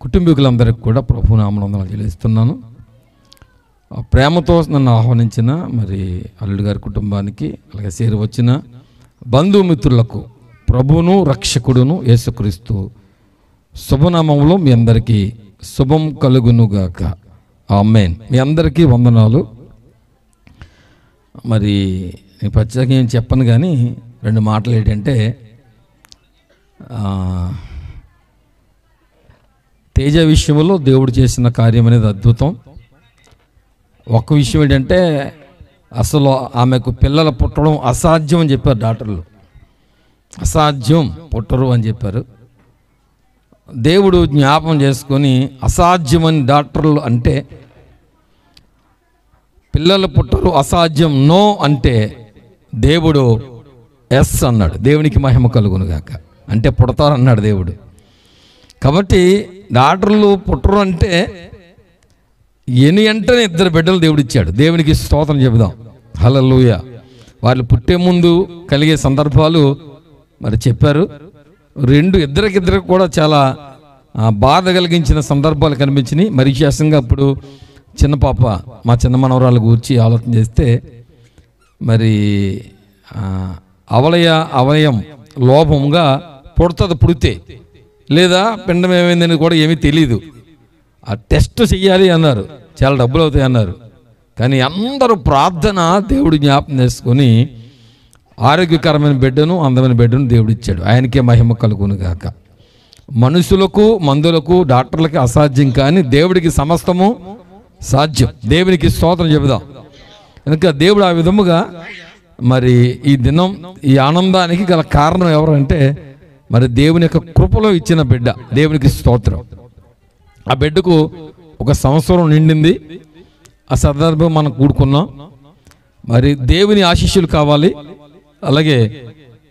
కుటుంబీకులందరికీ కూడా ప్రభునామమున వందనాలు తెలియజేస్తున్నాను. ప్రేమతో నన్ను ఆహ్వానించిన మరి అల్లుడి గారి కుటుంబానికి, అలాగే చేరి వచ్చిన బంధుమిత్రులకు ప్రభువును రక్షకుడును యేసుక్రీస్తు శుభనామంలో మీ అందరికీ శుభం కలుగునుగాక. ఆమేన్. మీ అందరికీ వందనాలు. మరి నేను ప్రత్యేకంగా ఏం చెప్పను, కానీ రెండు మాటలు ఏంటంటే, తేజ విషయంలో దేవుడు చేసిన కార్యం అనేది అద్భుతం. ఒక విషయం ఏంటంటే, అసలు ఆమెకు పిల్లలు పుట్టడం అసాధ్యం అని చెప్పారు డాక్టర్లు. అసాధ్యం, పుట్టరు అని చెప్పారు. దేవుడు జ్ఞాపం చేసుకొని అసాధ్యమని డాక్టర్లు అంటే, పిల్లలు పుట్టరు అసాధ్యం నో అంటే దేవుడు ఎస్ అన్నాడు. దేవునికి మహిమ కలుగునుగాక. అంటే పుడతారన్నాడు దేవుడు. కాబట్టి డాక్టర్లు పుట్టరు అంటే వెంటనే 2 బిడ్డలు దేవుడు ఇచ్చాడు. దేవునికి స్తోత్రం చెబుదాం. హల్లెలూయా. వాళ్ళు పుట్టే ముందు కలిగే సందర్భాలు మరి చెప్పారు. ఇద్దరికి కూడా చాలా బాధ కలిగించిన సందర్భాలు కనిపించినాయి. మరి విశేషంగా అప్పుడు చిన్న పాప మా చిన్న మనవరాలు కూర్చి ఆలోచన చేస్తే మరి అవయవం లోపంగా పుడితే లేదా పిండం ఏమైందని కూడా ఏమీ తెలియదు. ఆ టెస్ట్ చెయ్యాలి అన్నారు, చాలా డబ్బులు అవుతాయి అన్నారు. కానీ అందరూ ప్రార్థన దేవుడు జ్ఞాపకం చేసుకొని ఆరోగ్యకరమైన బిడ్డను అందమైన బిడ్డను దేవుడు ఇచ్చాడు. ఆయనకే మహిమ కలుగును గాక. మనుషులకు మందులకు డాక్టర్లకి అసాధ్యం, కానీ దేవుడికి సమస్తము సాధ్యం. దేవునికి స్తోత్రం చెబుదాం. కనుక దేవుడు ఆ విధముగా మరి ఈ దినం ఈ ఆనందానికి గల కారణం ఎవరంటే మరి దేవుని యొక్క కృపలో ఇచ్చిన బిడ్డ. దేవునికి స్తోత్రం. ఆ బిడ్డకు 1 సంవత్సరం నిండింది. ఆ సందర్భం మనం కూడుకున్నాం. మరి దేవుని ఆశీస్సులు కావాలి, అలాగే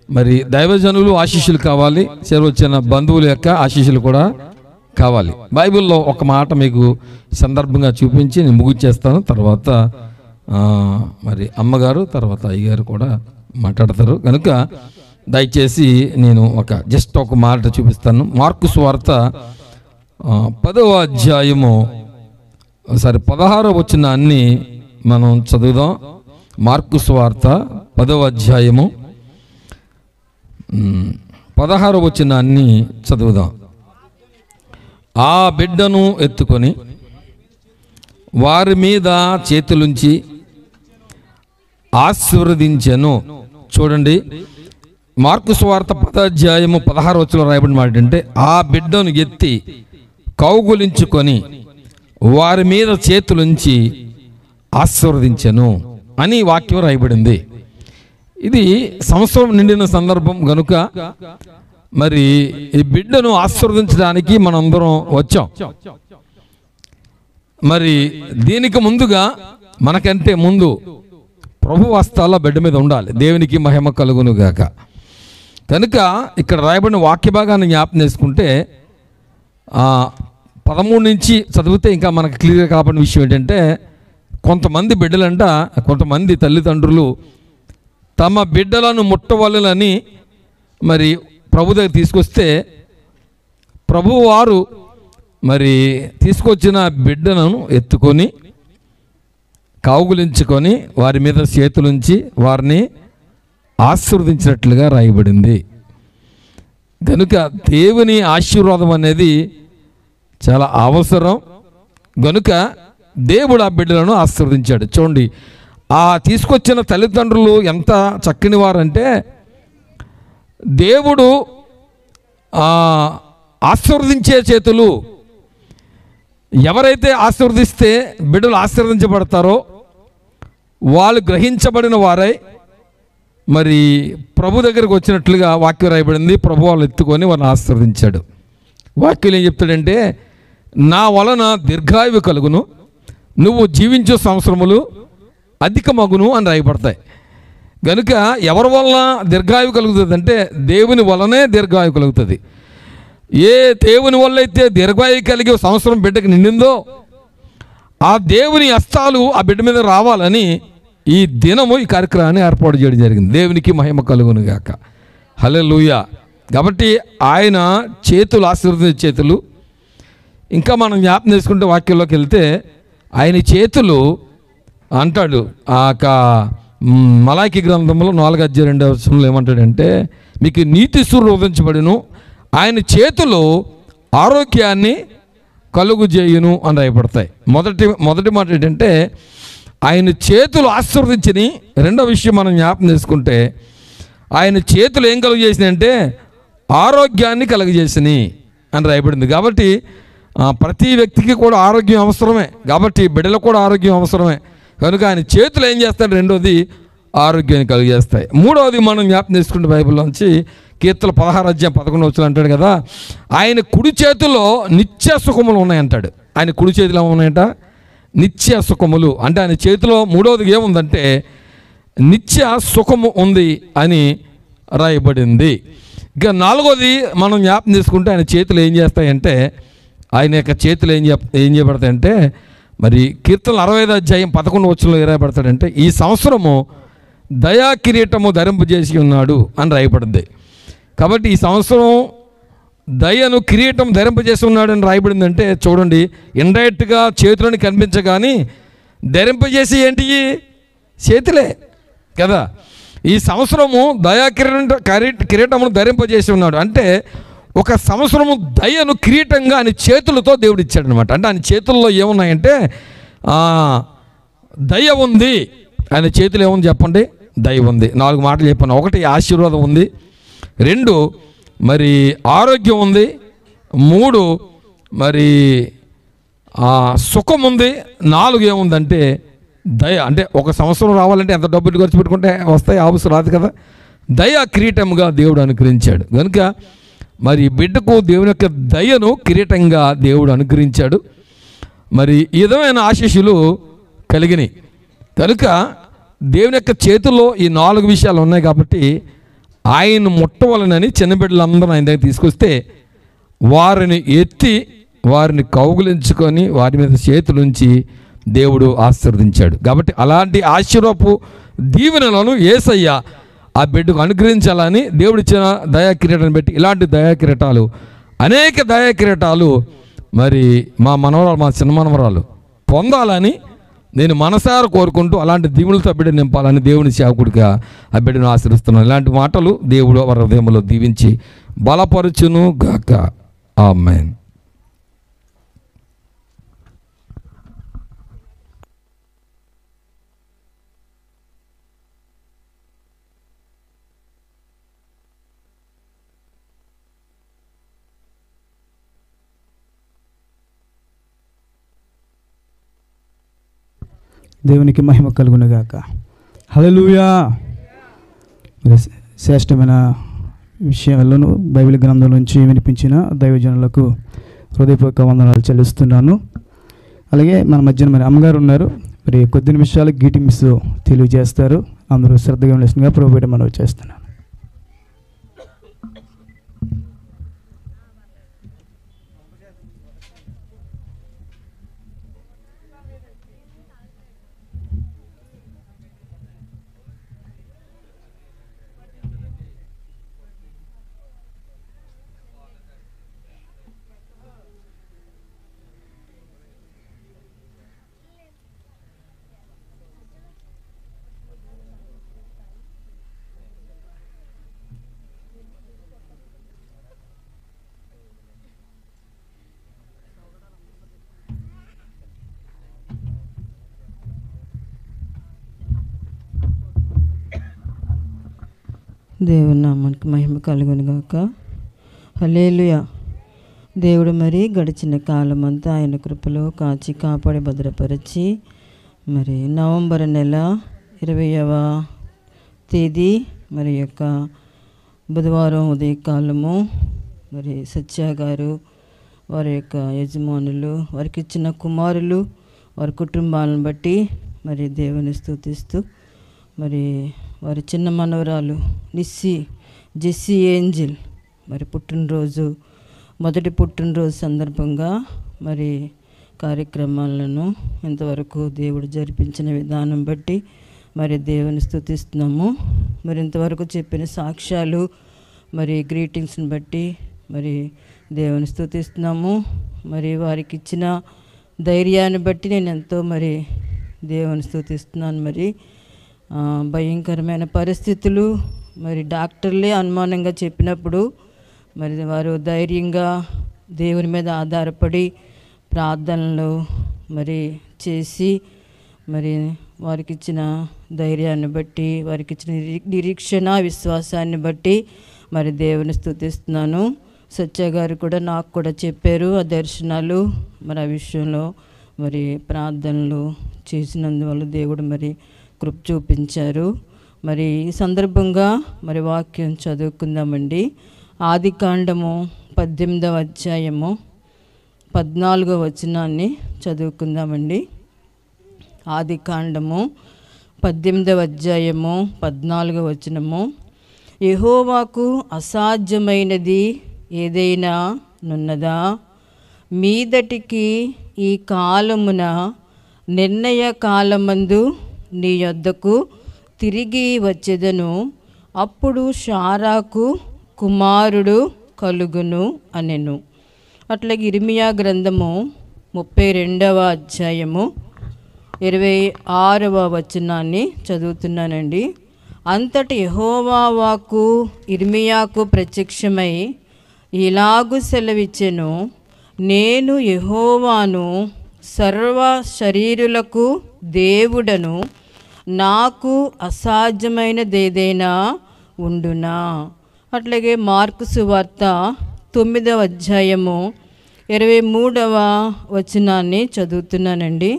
మరి దైవజనులు ఆశీస్సులు కావాలి, వచ్చిన బంధువుల యొక్క ఆశీస్సులు కూడా కావాలి. బైబిల్లో ఒక మాట మీకు సందర్భంగా చూపించి నేను ముగించేస్తాను. తర్వాత మరి అమ్మగారు తర్వాత అయ్యగారు కూడా మాట్లాడతారు. కనుక దయచేసి నేను జస్ట్ ఒక మాట చూపిస్తాను. మార్కు సువార్త 10వ అధ్యాయము 16వ వచనాన్ని మనం చదువుదాం. మార్కు సువార్త 10వ అధ్యాయము 16వ వచనాన్ని చదువుదాం. ఆ బిడ్డను ఎత్తుకొని వారి మీద చేతులుంచి ఆశీర్వదించెను. చూడండి, మార్కు సువార్త 10వ అధ్యాయము 16వ వచనంలో రాయబడిన మాట అంటే ఆ బిడ్డను ఎత్తి కౌగులించుకొని వారి మీద చేతులుంచి ఆశీర్వదించెను అని వాక్యం రాయబడింది. ఇది సంవత్సరం నిండిన సందర్భం గనుక మరి ఈ బిడ్డను ఆశీర్వదించడానికి మనందరం వచ్చాం. మరి దీనికి ముందుగా మనకంటే ముందు ప్రభు హస్తాల బిడ్డ మీద ఉండాలి. దేవునికి మహిమ కలుగును గాక. కనుక ఇక్కడ రాయబడిన వాక్య భాగాన్ని జ్ఞాపకం చేసుకుంటే 13 నుంచి చదివితే ఇంకా మనకు క్లియర్గా కాబడిన విషయం ఏంటంటే కొంతమంది బిడ్డలంట, కొంతమంది తల్లిదండ్రులు తమ బిడ్డలను ముట్టవలనని మరి ప్రభు దగ్గర తీసుకొస్తే ప్రభు వారు మరి తీసుకొచ్చిన బిడ్డను ఎత్తుకొని కౌగులించుకొని వారి మీద చేతులుంచి వారిని ఆశీర్వదించినట్లుగా రాయబడింది. కనుక దేవుని ఆశీర్వాదం అనేది చాలా అవసరం. గనుక దేవుడు ఆ బిడ్డలను ఆశీర్వదించాడు. చూడండి, ఆ తీసుకొచ్చిన తల్లిదండ్రులు ఎంత చక్కని వారంటే దేవుడు ఆశీర్వదించే చేతులు. ఎవరైతే ఆశీర్వదిస్తే బిడ్డలు ఆశీర్వదించబడతారో వాళ్ళు గ్రహించబడిన వారై మరి ప్రభు దగ్గరకు వచ్చినట్లుగా వాక్యం రాయబడింది. ప్రభు వాళ్ళు ఎత్తుకొని వారిని ఆశీర్వదించాడు. వాక్యం ఏం చెప్తాడంటే నా వలన దీర్ఘాయువు కలుగును, నువ్వు జీవించే సంవత్సరములు అధికమగును అని రాయబడతాయి. కనుక ఎవరి వలన దీర్ఘాయువు కలుగుతుంది అంటే దేవుని వలనే దీర్ఘాయువు కలుగుతుంది. ఏ దేవుని వల్ల అయితే దీర్ఘాయువు కలిగి సంవత్సరం బిడ్డకు నిండిందో ఆ దేవుని హస్తాలు ఆ బిడ్డ మీద రావాలని ఈ దినము ఈ కార్యక్రమాన్ని ఏర్పాటు చేయడం జరిగింది. దేవునికి మహిమ కలుగును గాక. హల్లెలూయా. కాబట్టి ఆయన చేతులు ఆశీర్వదించే చేతులు. ఇంకా మనం జ్ఞాపకం చేసుకుంటే వాక్యంలోకి వెళ్తే ఆయన చేతులు అంటాడు మలాకి గ్రంథంలో 4:2 ఏమంటాడంటే మీకు నీతి సూర్యుడు ఉదయించబడును, ఆయన చేతులు ఆరోగ్యాన్ని కలుగు చేయును అని రాయబడతాయి. మొదటి మాట ఏంటంటే ఆయన చేతులు ఆశీర్వదించని. రెండో విషయం మనం జ్ఞాపకం చేసుకుంటే ఆయన చేతులు ఏం కలుగు చేసినాయి అంటే ఆరోగ్యాన్ని కలుగజేసినాయి అని రాయబడింది. కాబట్టి ప్రతి వ్యక్తికి కూడా ఆరోగ్యం అవసరమే, కాబట్టి బిడ్డలకు కూడా ఆరోగ్యం అవసరమే. కనుక ఆయన చేతులు ఏం చేస్తాడు? రెండోది ఆరోగ్యాన్ని కలుగజేస్తాయి. మూడవది మనం జ్ఞాపకం చేసుకుంటే బైబిల్లోంచి కీర్తన 16:11 అంటాడు కదా, ఆయన కుడి చేతుల్లో నిత్య సుఖములు ఉన్నాయంటాడు. ఆయన కుడి చేతిలో ఉన్నాయంట నిత్య సుఖములు. అంటే ఆయన చేతిలో మూడవది ఏముందంటే నిత్య సుఖము ఉంది అని రాయబడింది. ఇక నాలుగోది మనం జ్ఞాపకం చేసుకుంటే ఆయన చేతులు ఏం చేస్తాయంటే, ఆయన యొక్క చేతులు ఏం చేయబడతాయంటే, మరి కీర్తనలు 65:11 రాయబడతాడంటే, ఈ సంవత్సరము దయా కిరీటము ధరింపజేసి ఉన్నాడు అని రాయబడింది. కాబట్టి ఈ సంవత్సరం దయను కిరీటం ధరింపజేసి ఉన్నాడు అని రాయబడిందంటే చూడండి, ఇండైరెక్ట్గా చేతులను కనిపించగాని ధరింపజేసి ఏంటి చేతులే కదా. ఈ సంవత్సరము దయా కిరీటమును ధరింపజేసి ఉన్నాడు అంటే ఒక సంవత్సరము దయను కిరీటంగా ఆయన చేతులతో దేవుడు ఇచ్చాడు అనమాట. అంటే ఆయన చేతుల్లో ఏమున్నాయంటే దయ ఉంది. ఆయన చేతులు ఏముంది చెప్పండి? దయ ఉంది. 4 మాటలు చెప్పాను. 1 ఆశీర్వాదం ఉంది, 2 మరి ఆరోగ్యం ఉంది, 3 మరి సుఖం ఉంది, 4 ఏముందంటే దయ. అంటే ఒక సంవత్సరం రావాలంటే ఎంత డబ్బులు ఖర్చు పెట్టుకుంటే వస్తాయి? అవసరం రాదు కదా. దయ కిరీటంగా దేవుడు అనుగ్రహించాడు కనుక మరి బిడ్డకు దేవుని యొక్క దయను కిరీటంగా దేవుడు అనుగ్రహించాడు. మరి ఈ విధమైన ఆశీస్సులు కలిగినాయి కనుక దేవుని యొక్క చేతుల్లో ఈ 4 విషయాలు ఉన్నాయి. కాబట్టి ఆయన ముట్టవలనని చిన్న బిడ్డలందరూ ఆయన దగ్గర తీసుకొస్తే వారిని ఎత్తి వారిని కౌగులించుకొని వారి మీద చేతులుంచి దేవుడు ఆశీర్వదించాడు. కాబట్టి అలాంటి ఆశీర్వపు దీవెనలను యేసయ్య ఆ బిడ్డకు అనుగ్రహించాలని దేవుడు ఇచ్చిన దయా కిరీటాన్ని బట్టి ఇలాంటి దయా కిరీటాలు, అనేక దయా కిరీటాలు మరి మా మనవరాలు, మా చిన్న మనవరాలు పొందాలని నేను మనసారా కోరుకుంటూ అలాంటి దీవులతో బిడ్డ నింపాలని దేవుని సేవకుడిగా ఆ బిడ్డను ఆశీర్వదిస్తున్నాను. ఇలాంటి మాటలు దేవుడు వారి హృదయంలో దీవించి బలపరుచును గాక. ఆమేన్. దేవునికి మహిమ కలుగునుగాక. హల్లెలూయా. శ్రేష్టమైన విషయాలను బైబిల్ గ్రంథం నుంచి వినిపించిన దైవజనులకు హృదయపూర్వక వందనాలు చెల్లిస్తున్నాను. అలాగే మన మధ్యన మరి అమ్మగారు ఉన్నారు. మరి కొద్ది నిమిషాలు గ్రీటింగ్స్ తెలియజేస్తారు. అందరూ శ్రద్ధగా ఉండేసిందిగా ప్రభువుపేట మనవి చేస్తున్నాను. దేవుని నామానికి మహిమ కలుగునుగాక. హల్లెలూయా. దేవుడు మరి గడిచిన కాలం అంతా ఆయన కృపలో కాచి కాపాడి భద్రపరిచి మరి నవంబర్ నెల 20వ తేదీ మరి యొక్క బుధవారం ఉదయకాలము మరి సత్య గారు వారి యొక్క యజమానులు వారికి ఇచ్చిన కుమారులు వారి కుటుంబాలను బట్టి మరి దేవుని స్తుతిస్తూ మరి వారి చిన్న మనవరాలు జెస్సీ ఏంజిల్ మరి పుట్టినరోజు, మొదటి పుట్టినరోజు సందర్భంగా మరి కార్యక్రమాలను ఇంతవరకు దేవుడు జరిపించిన విధానం బట్టి మరి దేవుని స్తుతిస్తున్నాము. మరి ఇంతవరకు చెప్పిన సాక్ష్యాలు మరి గ్రీటింగ్స్ని బట్టి మరి దేవుని స్తుతిస్తున్నాము. మరి వారికి ఇచ్చిన ధైర్యాన్ని బట్టి నేను ఎంతో మరి దేవుని స్తుతిస్తున్నాను. మరి భయంకరమైన పరిస్థితులు మరి డాక్టర్లే అనుమానంగా చెప్పినప్పుడు మరి వారు ధైర్యంగా దేవుని మీద ఆధారపడి ప్రార్థనలు మరి చేసి మరి వారికి ఇచ్చిన ధైర్యాన్ని బట్టి వారికి ఇచ్చిన నిరీక్షణ విశ్వాసాన్ని బట్టి మరి దేవుని స్తుతిస్తున్నాను. సత్య గారు కూడా నాకు కూడా చెప్పారు ఆ దర్శనాలు. మరి ఆ విషయంలో మరి ప్రార్థనలు చేసినందువల్ల దేవుడు మరి కృప చూపించారు. మరి ఈ సందర్భంగా మరి వాక్యం చదువుకుందామండి. ఆదికాండము 18వ అధ్యాయము 14వ వచనాన్ని చదువుకుందామండి. ఆదికాండము 18వ అధ్యాయము 14వ వచనము. యెహోవాకు అసాధ్యమైనది ఏదైనా నున్నదా? మీదటికి ఈ కాలమున నిర్ణయ కాలమందు నీ యొద్దకు తిరిగి వచ్చెదను. అప్పుడు శారాకు కుమారుడు కలుగును అనెను. అట్లాగే ఇర్మియా గ్రంథము 32వ అధ్యాయము 26వ వచనాన్ని చదువుతున్నానండి. అంతటి యెహోవా వాక్కు ఇర్మియాకు ప్రత్యక్షమై ఇలాగు సెలవిచ్చెను, నేను యెహోవాను, సర్వ శరీరులకు దేవుడను, నాకు అసాధ్యమైనదేదైనా ఉండునా? అట్లాగే మార్కు సువార్త 9వ అధ్యాయము 23వ వచనాన్ని చదువుతున్నానండి.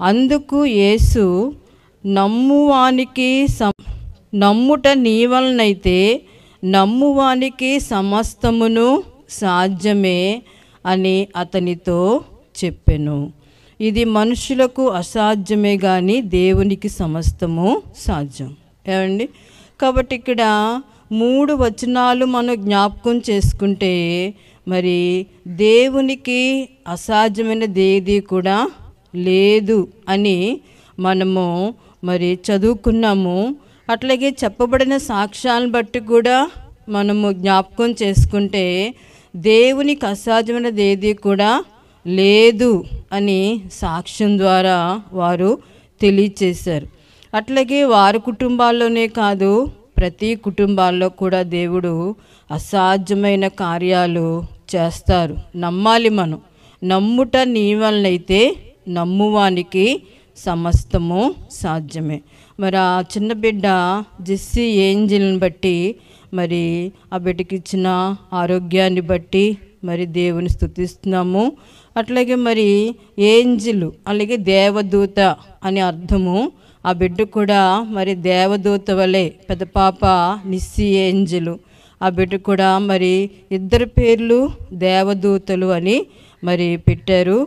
అందుకు యేసు, నమ్ముట నీ వలనైతే నమ్మువానికి సమస్తమును సాధ్యమే అని అతనితో చెప్పెను. ఇది మనుషులకు అసాధ్యమే కానీ దేవునికి సమస్తము సాధ్యం. ఏమండి? కాబట్టి ఇక్కడ 3 వచనాలు మనం జ్ఞాపకం చేసుకుంటే మరి దేవునికి అసాధ్యమైనది ఏది కూడా లేదు అని మనము మరి చదువుకున్నాము. అట్లాగే చెప్పబడిన సాక్ష్యాలను బట్టి కూడా మనము జ్ఞాపకం చేసుకుంటే దేవునికి అసాధ్యమైనది ఏది కూడా లేదు అని సాక్ష్యం ద్వారా వారు తెలియచేశారు. అట్లాగే వారి కుటుంబాల్లోనే కాదు, ప్రతి కుటుంబాల్లో కూడా దేవుడు అసాధ్యమైన కార్యాలు చేస్తారు. నమ్మాలి మనం. నమ్ముట నీ వలనైతే నమ్మువానికి సమస్తము సాధ్యమే. మరి ఆ చిన్న బిడ్డ జెస్సీ ఏంజిల్ని బట్టి మరి ఆ బిడ్డకి ఇచ్చిన ఆరోగ్యాన్ని బట్టి మరి దేవుని స్తుతిస్తున్నాము. అట్లాగే మరి ఏంజిల్ అలాగే దేవదూత అని అర్థము. ఆ బిడ్డ కూడా మరి దేవదూత వలె, పెద్ద పాప నిస్సి ఏంజిల్, ఆ బిడ్డ కూడా మరి 2 పేర్లు దేవదూతలు అని మరి పెట్టారు.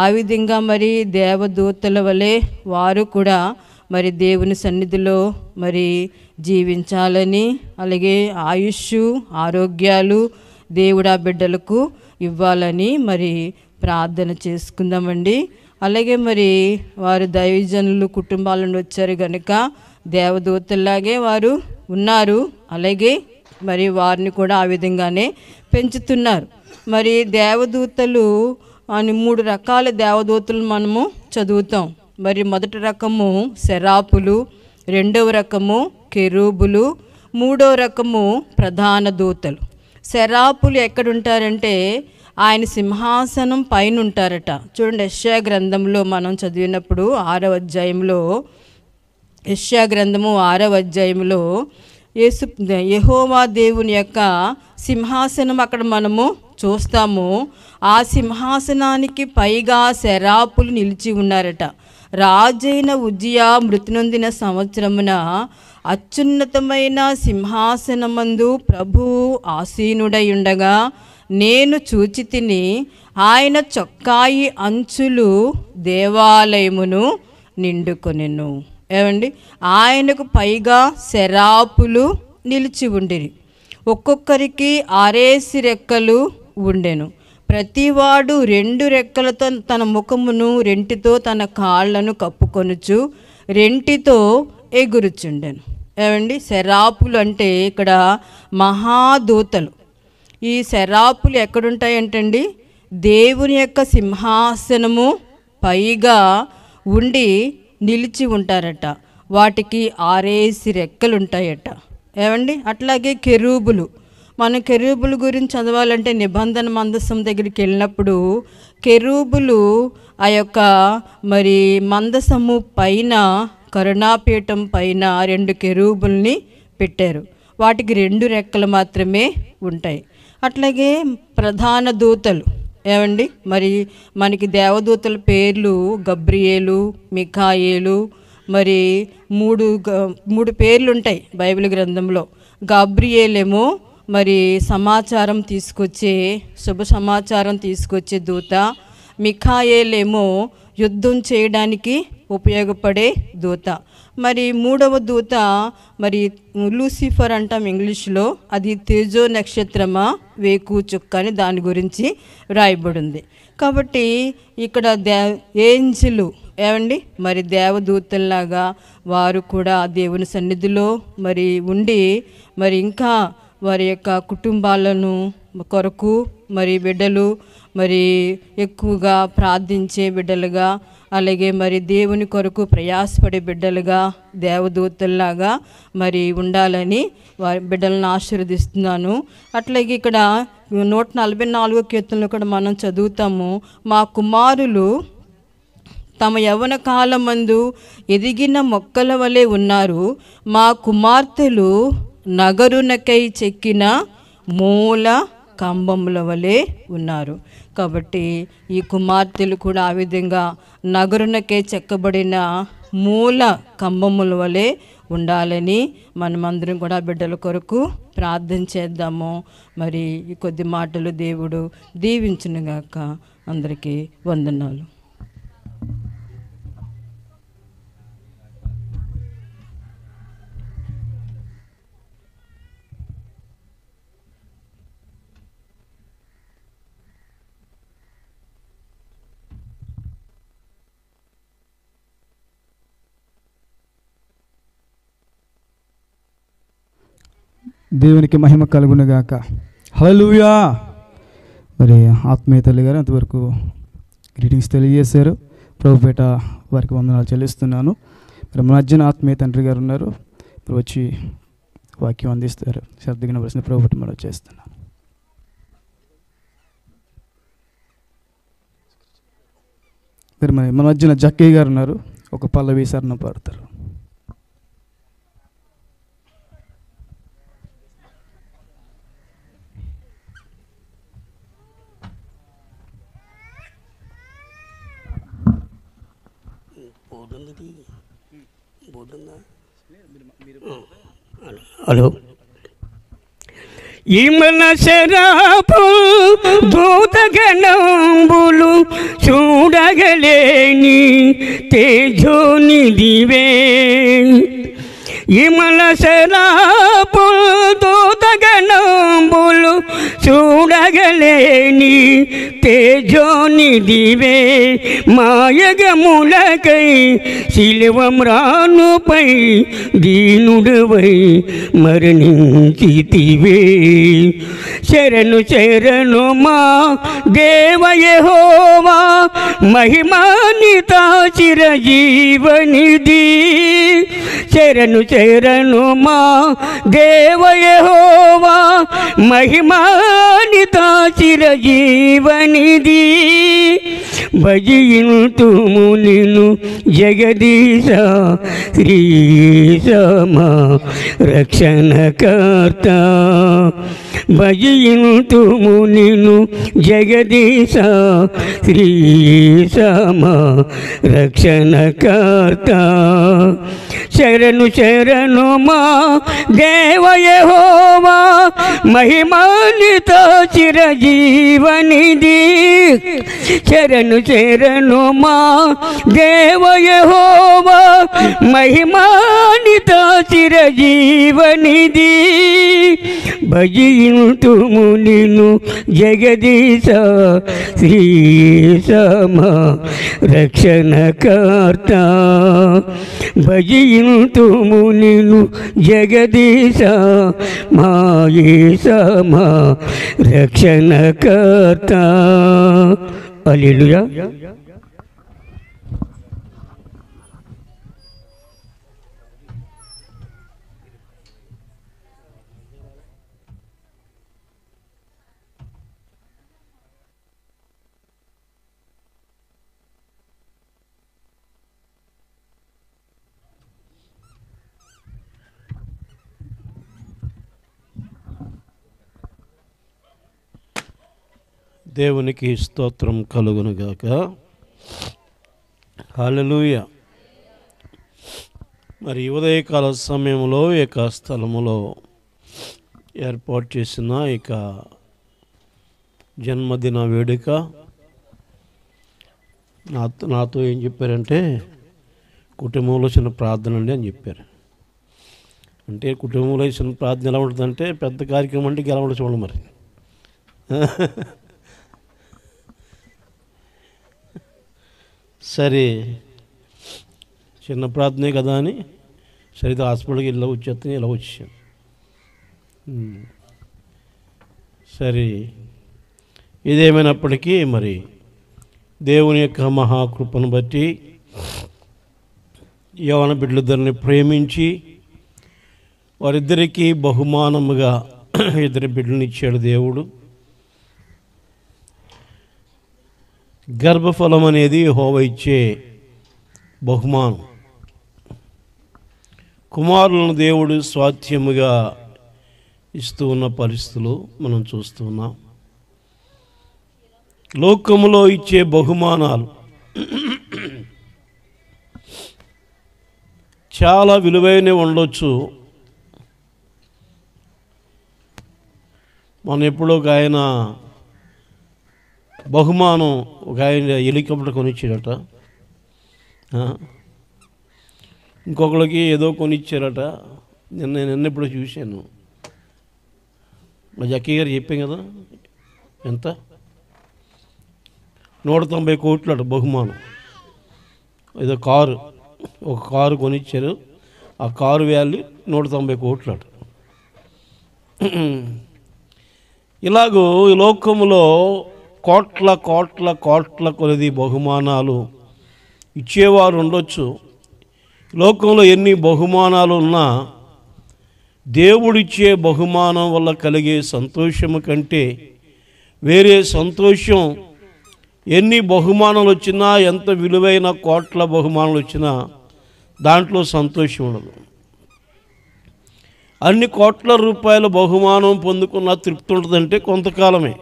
ఆ విధంగా మరి దేవదూతల వలె వారు కూడా మరి దేవుని సన్నిధిలో మరి జీవించాలని, అలాగే ఆయుష్ ఆరోగ్యాలు దేవుడు ఆ బిడ్డలకు ఇవ్వాలని మరి ప్రార్థన చేసుకుందామండి. అలాగే మరి వారు దైవజనులు కుటుంబాల నుండి వచ్చారు కనుక దేవదూతల్లాగే వారు ఉన్నారు. అలాగే మరి వారిని కూడా ఆ విధంగానే పెంచుతున్నారు. మరి దేవదూతలు అని 3 రకాల దేవదూతలు మనము చదువుతాం. మరి మొదటి రకము సెరాపులు, 2వ రకము కెరూబులు, 3వ రకము ప్రధాన దూతలు. సెరాపులు ఎక్కడుంటారంటే ఆయన సింహాసనం పైన ఉంటారట. చూడండి, యెషయా గ్రంథంలో మనం చదివినప్పుడు 6వ అధ్యాయంలో, యెషయా గ్రంథము 6వ అధ్యాయంలో యెహోవా దేవుని యొక్క సింహాసనం అక్కడ మనము చూస్తాము. ఆ సింహాసనానికి పైగా సెరాపులు నిలిచి ఉన్నారట. రాజైన ఉజ్జియా మృతి నొందిన సంవత్సరమున అత్యున్నతమైన సింహాసనమందు ప్రభువు ఆసీనుడై ఉండగా నేను చూచితిని, ఆయన చొక్కాయి అంచులు దేవాలయమును నిండుకొనెను. ఏమండి? ఆయనకు పైగా సెరాపులు నిలిచి ఉండిరి. ఒక్కొక్కరికి 6 రెక్కలు ఉండెను. ప్రతివాడు 2 రెక్కలతో తన ముఖమును, రెంటితో తన కాళ్లను కప్పుకొనుచు రెంటితో ఎగురుచుండెను. ఏమండి? సెరాపులు అంటే ఇక్కడ మహాదూతలు. ఈ సెరాపులు ఎక్కడుంటాయంటండి? దేవుని యొక్క సింహాసనము పైగా ఉండి నిలిచి ఉంటారట. వాటికి 6 రెక్కలు ఉంటాయట. ఏమండి? అట్లాగే కెరూబులు. మనం కెరూబుల గురించి చదవాలంటే నిబంధన మందసం దగ్గరికి వెళ్ళినప్పుడు కెరూబులు ఆ యొక్క మరి మందసము పైన, కరుణాపీఠం పైన 2 కెరూబుల్ని పెట్టారు. వాటికి 2 రెక్కలు మాత్రమే ఉంటాయి. అట్లాగే ప్రధాన దూతలు. ఏమండి? మరి మనకి దేవదూతల పేర్లు గబ్రియేలు, మిఖాయేలు, మరి 3 పేర్లు ఉంటాయి బైబిల్ గ్రంథంలో. గబ్రియేలేమో మరి సమాచారం తీసుకొచ్చే, శుభ సమాచారం తీసుకొచ్చే దూత. మిఖాయేలేమో యుద్ధం చేయడానికి ఉపయోగపడే దూత. మరి మూడవ దూత మరి లూసిఫర్ అంటాం ఇంగ్లీష్లో, అది తేజో నక్షత్రమా వేకు చుక్క అని దాని గురించి రాయబడింది. కాబట్టి ఇక్కడ ఏంజలు ఏమండి మరి దేవదూతల్లాగా వారు కూడా దేవుని సన్నిధిలో మరి ఉండి మరి ఇంకా వారి యొక్క కుటుంబాలను కొరకు మరి బిడ్డలు మరి ఎక్కువగా ప్రార్థించే బిడ్డలుగా, అలాగే మరి దేవుని కొరకు ప్రయాసపడే బిడ్డలుగా దేవదూతల్లాగా మరి ఉండాలని వారి బిడ్డలను ఆశీర్వదిస్తున్నాను. అట్లాగే ఇక్కడ 144వ కీర్తనలో కూడా మనం చదువుతాము, మా కుమారులు తమ యవ్వన కాలమందు ఎదిగిన మొక్కల వలె ఉన్నారు, మా కుమార్తెలు నగరునకై చెక్కిన మూల కంబముల వలె ఉన్నారు. కాబట్టి ఈ కుమార్తెలు కూడా ఆ విధంగా నగరునకే చెక్కబడిన మూల కంబముల వలె ఉండాలని మనమందరం కూడా బిడ్డల కొరకు ప్రార్థన చేద్దాము. మరి ఈ కొద్ది మాటలు దేవుడు దీవించునుగాక. అందరికీ వందనాలు. దేవునికి మహిమ కలుగునుగాక. హల్లెలూయా. మరి ఆత్మీయ తల్లి గారు అంతవరకు గ్రీటింగ్స్ తెలియజేశారు. ప్రభుపేట వారికి వందనాలు చెల్లిస్తున్నాను. మరి మన మధ్యన ఆత్మీయ తండ్రి గారు ఉన్నారు, ఇప్పుడు వచ్చి వాక్యం అందిస్తారు. శ్రద్ధగా ప్రశ్న ప్రభుపేట మనం చేస్తున్నాను. మరి మన మధ్యన జక్కయ్య గారు ఉన్నారు, ఒక పల్లవి శరణం పాడతారు. హలో. ఇమల శరాపు దూతగణంబులు చూడగలేని తేజోనిదివే, ఇమల శరాపు దూతగణంబులు చూడగలేని తేజోనిదివే, మాయగములకై శిలువమ్రానుపై దీనుడవై మరణించితివే. శరణు శరణు మా దేవ యెహోవా, మహిమాన్విత చిరజీవనిధి. శరణు శరణు మా దేవ యెహోవా, మహిమాన్విత చిరజీవనిధి. భజింతుము నిన్ను జగదీశ శ్రీశమ రక్షణకర్త, భజింతుము నిన్ను జగదీశ శ్రీశమ రక్షణకర్త. శరణు శరణు మా దేవ యెహోవా, మహిమాన్విత చిరజీవనిధి. శరణు శరణు మా దేవ యెహోవా, మహిమాన్విత చిరజీవనిధి. భజింతుము నిన్ను జగదీశ శ్రీశమ రక్షణకర్త, భజింతుము నిన్ను జగదీశ మాయేశమ రక్షణకర్త. హల్లెలూయా. దేవునికి స్తోత్రం కలుగునుగాక. హల్లెలూయా. మరి ఉదయకాల సమయంలో ఇక స్థలములో ఏర్పాటు చేసిన ఇక జన్మదిన వేడుక నాతో ఏం చెప్పారంటే కుటుంబంలో చిన్న ప్రార్థన అండి అని చెప్పారు. అంటే కుటుంబంలో చిన్న ప్రార్థన ఎలా ఉంటుందంటే పెద్ద కార్యక్రమం అంటే ఎలా ఉంటుంది చూడండి మరి. సరే చిన్న ప్రార్థనే కదా అని సరిగ్గా హాస్పిటల్కి ఇలా వచ్చేస్తాను, ఇలా వచ్చాను. సరే ఇదేమైనప్పటికీ మరి దేవుని యొక్క మహాకృపను బట్టి యవ్వన బిడ్డలిద్దరిని ప్రేమించి వారిద్దరికీ బహుమానముగా 2 బిడ్డలను ఇచ్చాడు దేవుడు. గర్భఫలం అనేది యెహోవా ఇచ్చే బహుమానం. కుమారులను దేవుడు స్వాస్థ్యముగా ఇస్తూ ఉన్న పరిస్థితులు మనం చూస్తున్నాం. లోకములో ఇచ్చే బహుమానాలు చాలా విలువైనవి ఉండొచ్చు. మనం ఎప్పుడో ఒక ఆయన బహుమానం ఒక ఆయన హెలికాప్టర్ కొనిచ్చారట, ఇంకొకరికి ఏదో కొనిచ్చారట. నిన్న ఎప్పుడో చూశాను. మా జక్కీ గారు చెప్పాం కదా, ఎంత 190 కోట్లట బహుమానం. ఏదో కారు, ఒక కారు కొనిచ్చారు. ఆ కారు వాల్యూ 190 కోట్లట. ఇలాగూ ఈ లోకములో కోట్ల కోట్ల కోట్ల కొలది బహుమానాలు ఇచ్చేవారు ఉండొచ్చు. లోకంలో ఎన్ని బహుమానాలు ఉన్నా దేవుడిచ్చే బహుమానం వల్ల కలిగే సంతోషము కంటే వేరే సంతోషం ఎన్ని బహుమానాలు వచ్చినా, ఎంత విలువైన కోట్ల బహుమానాలు వచ్చినా దాంట్లో సంతోషం ఉండదు. అన్ని కోట్ల రూపాయల బహుమానం పొందుకున్న తృప్తి ఉంటుందంటే కొంతకాలమే.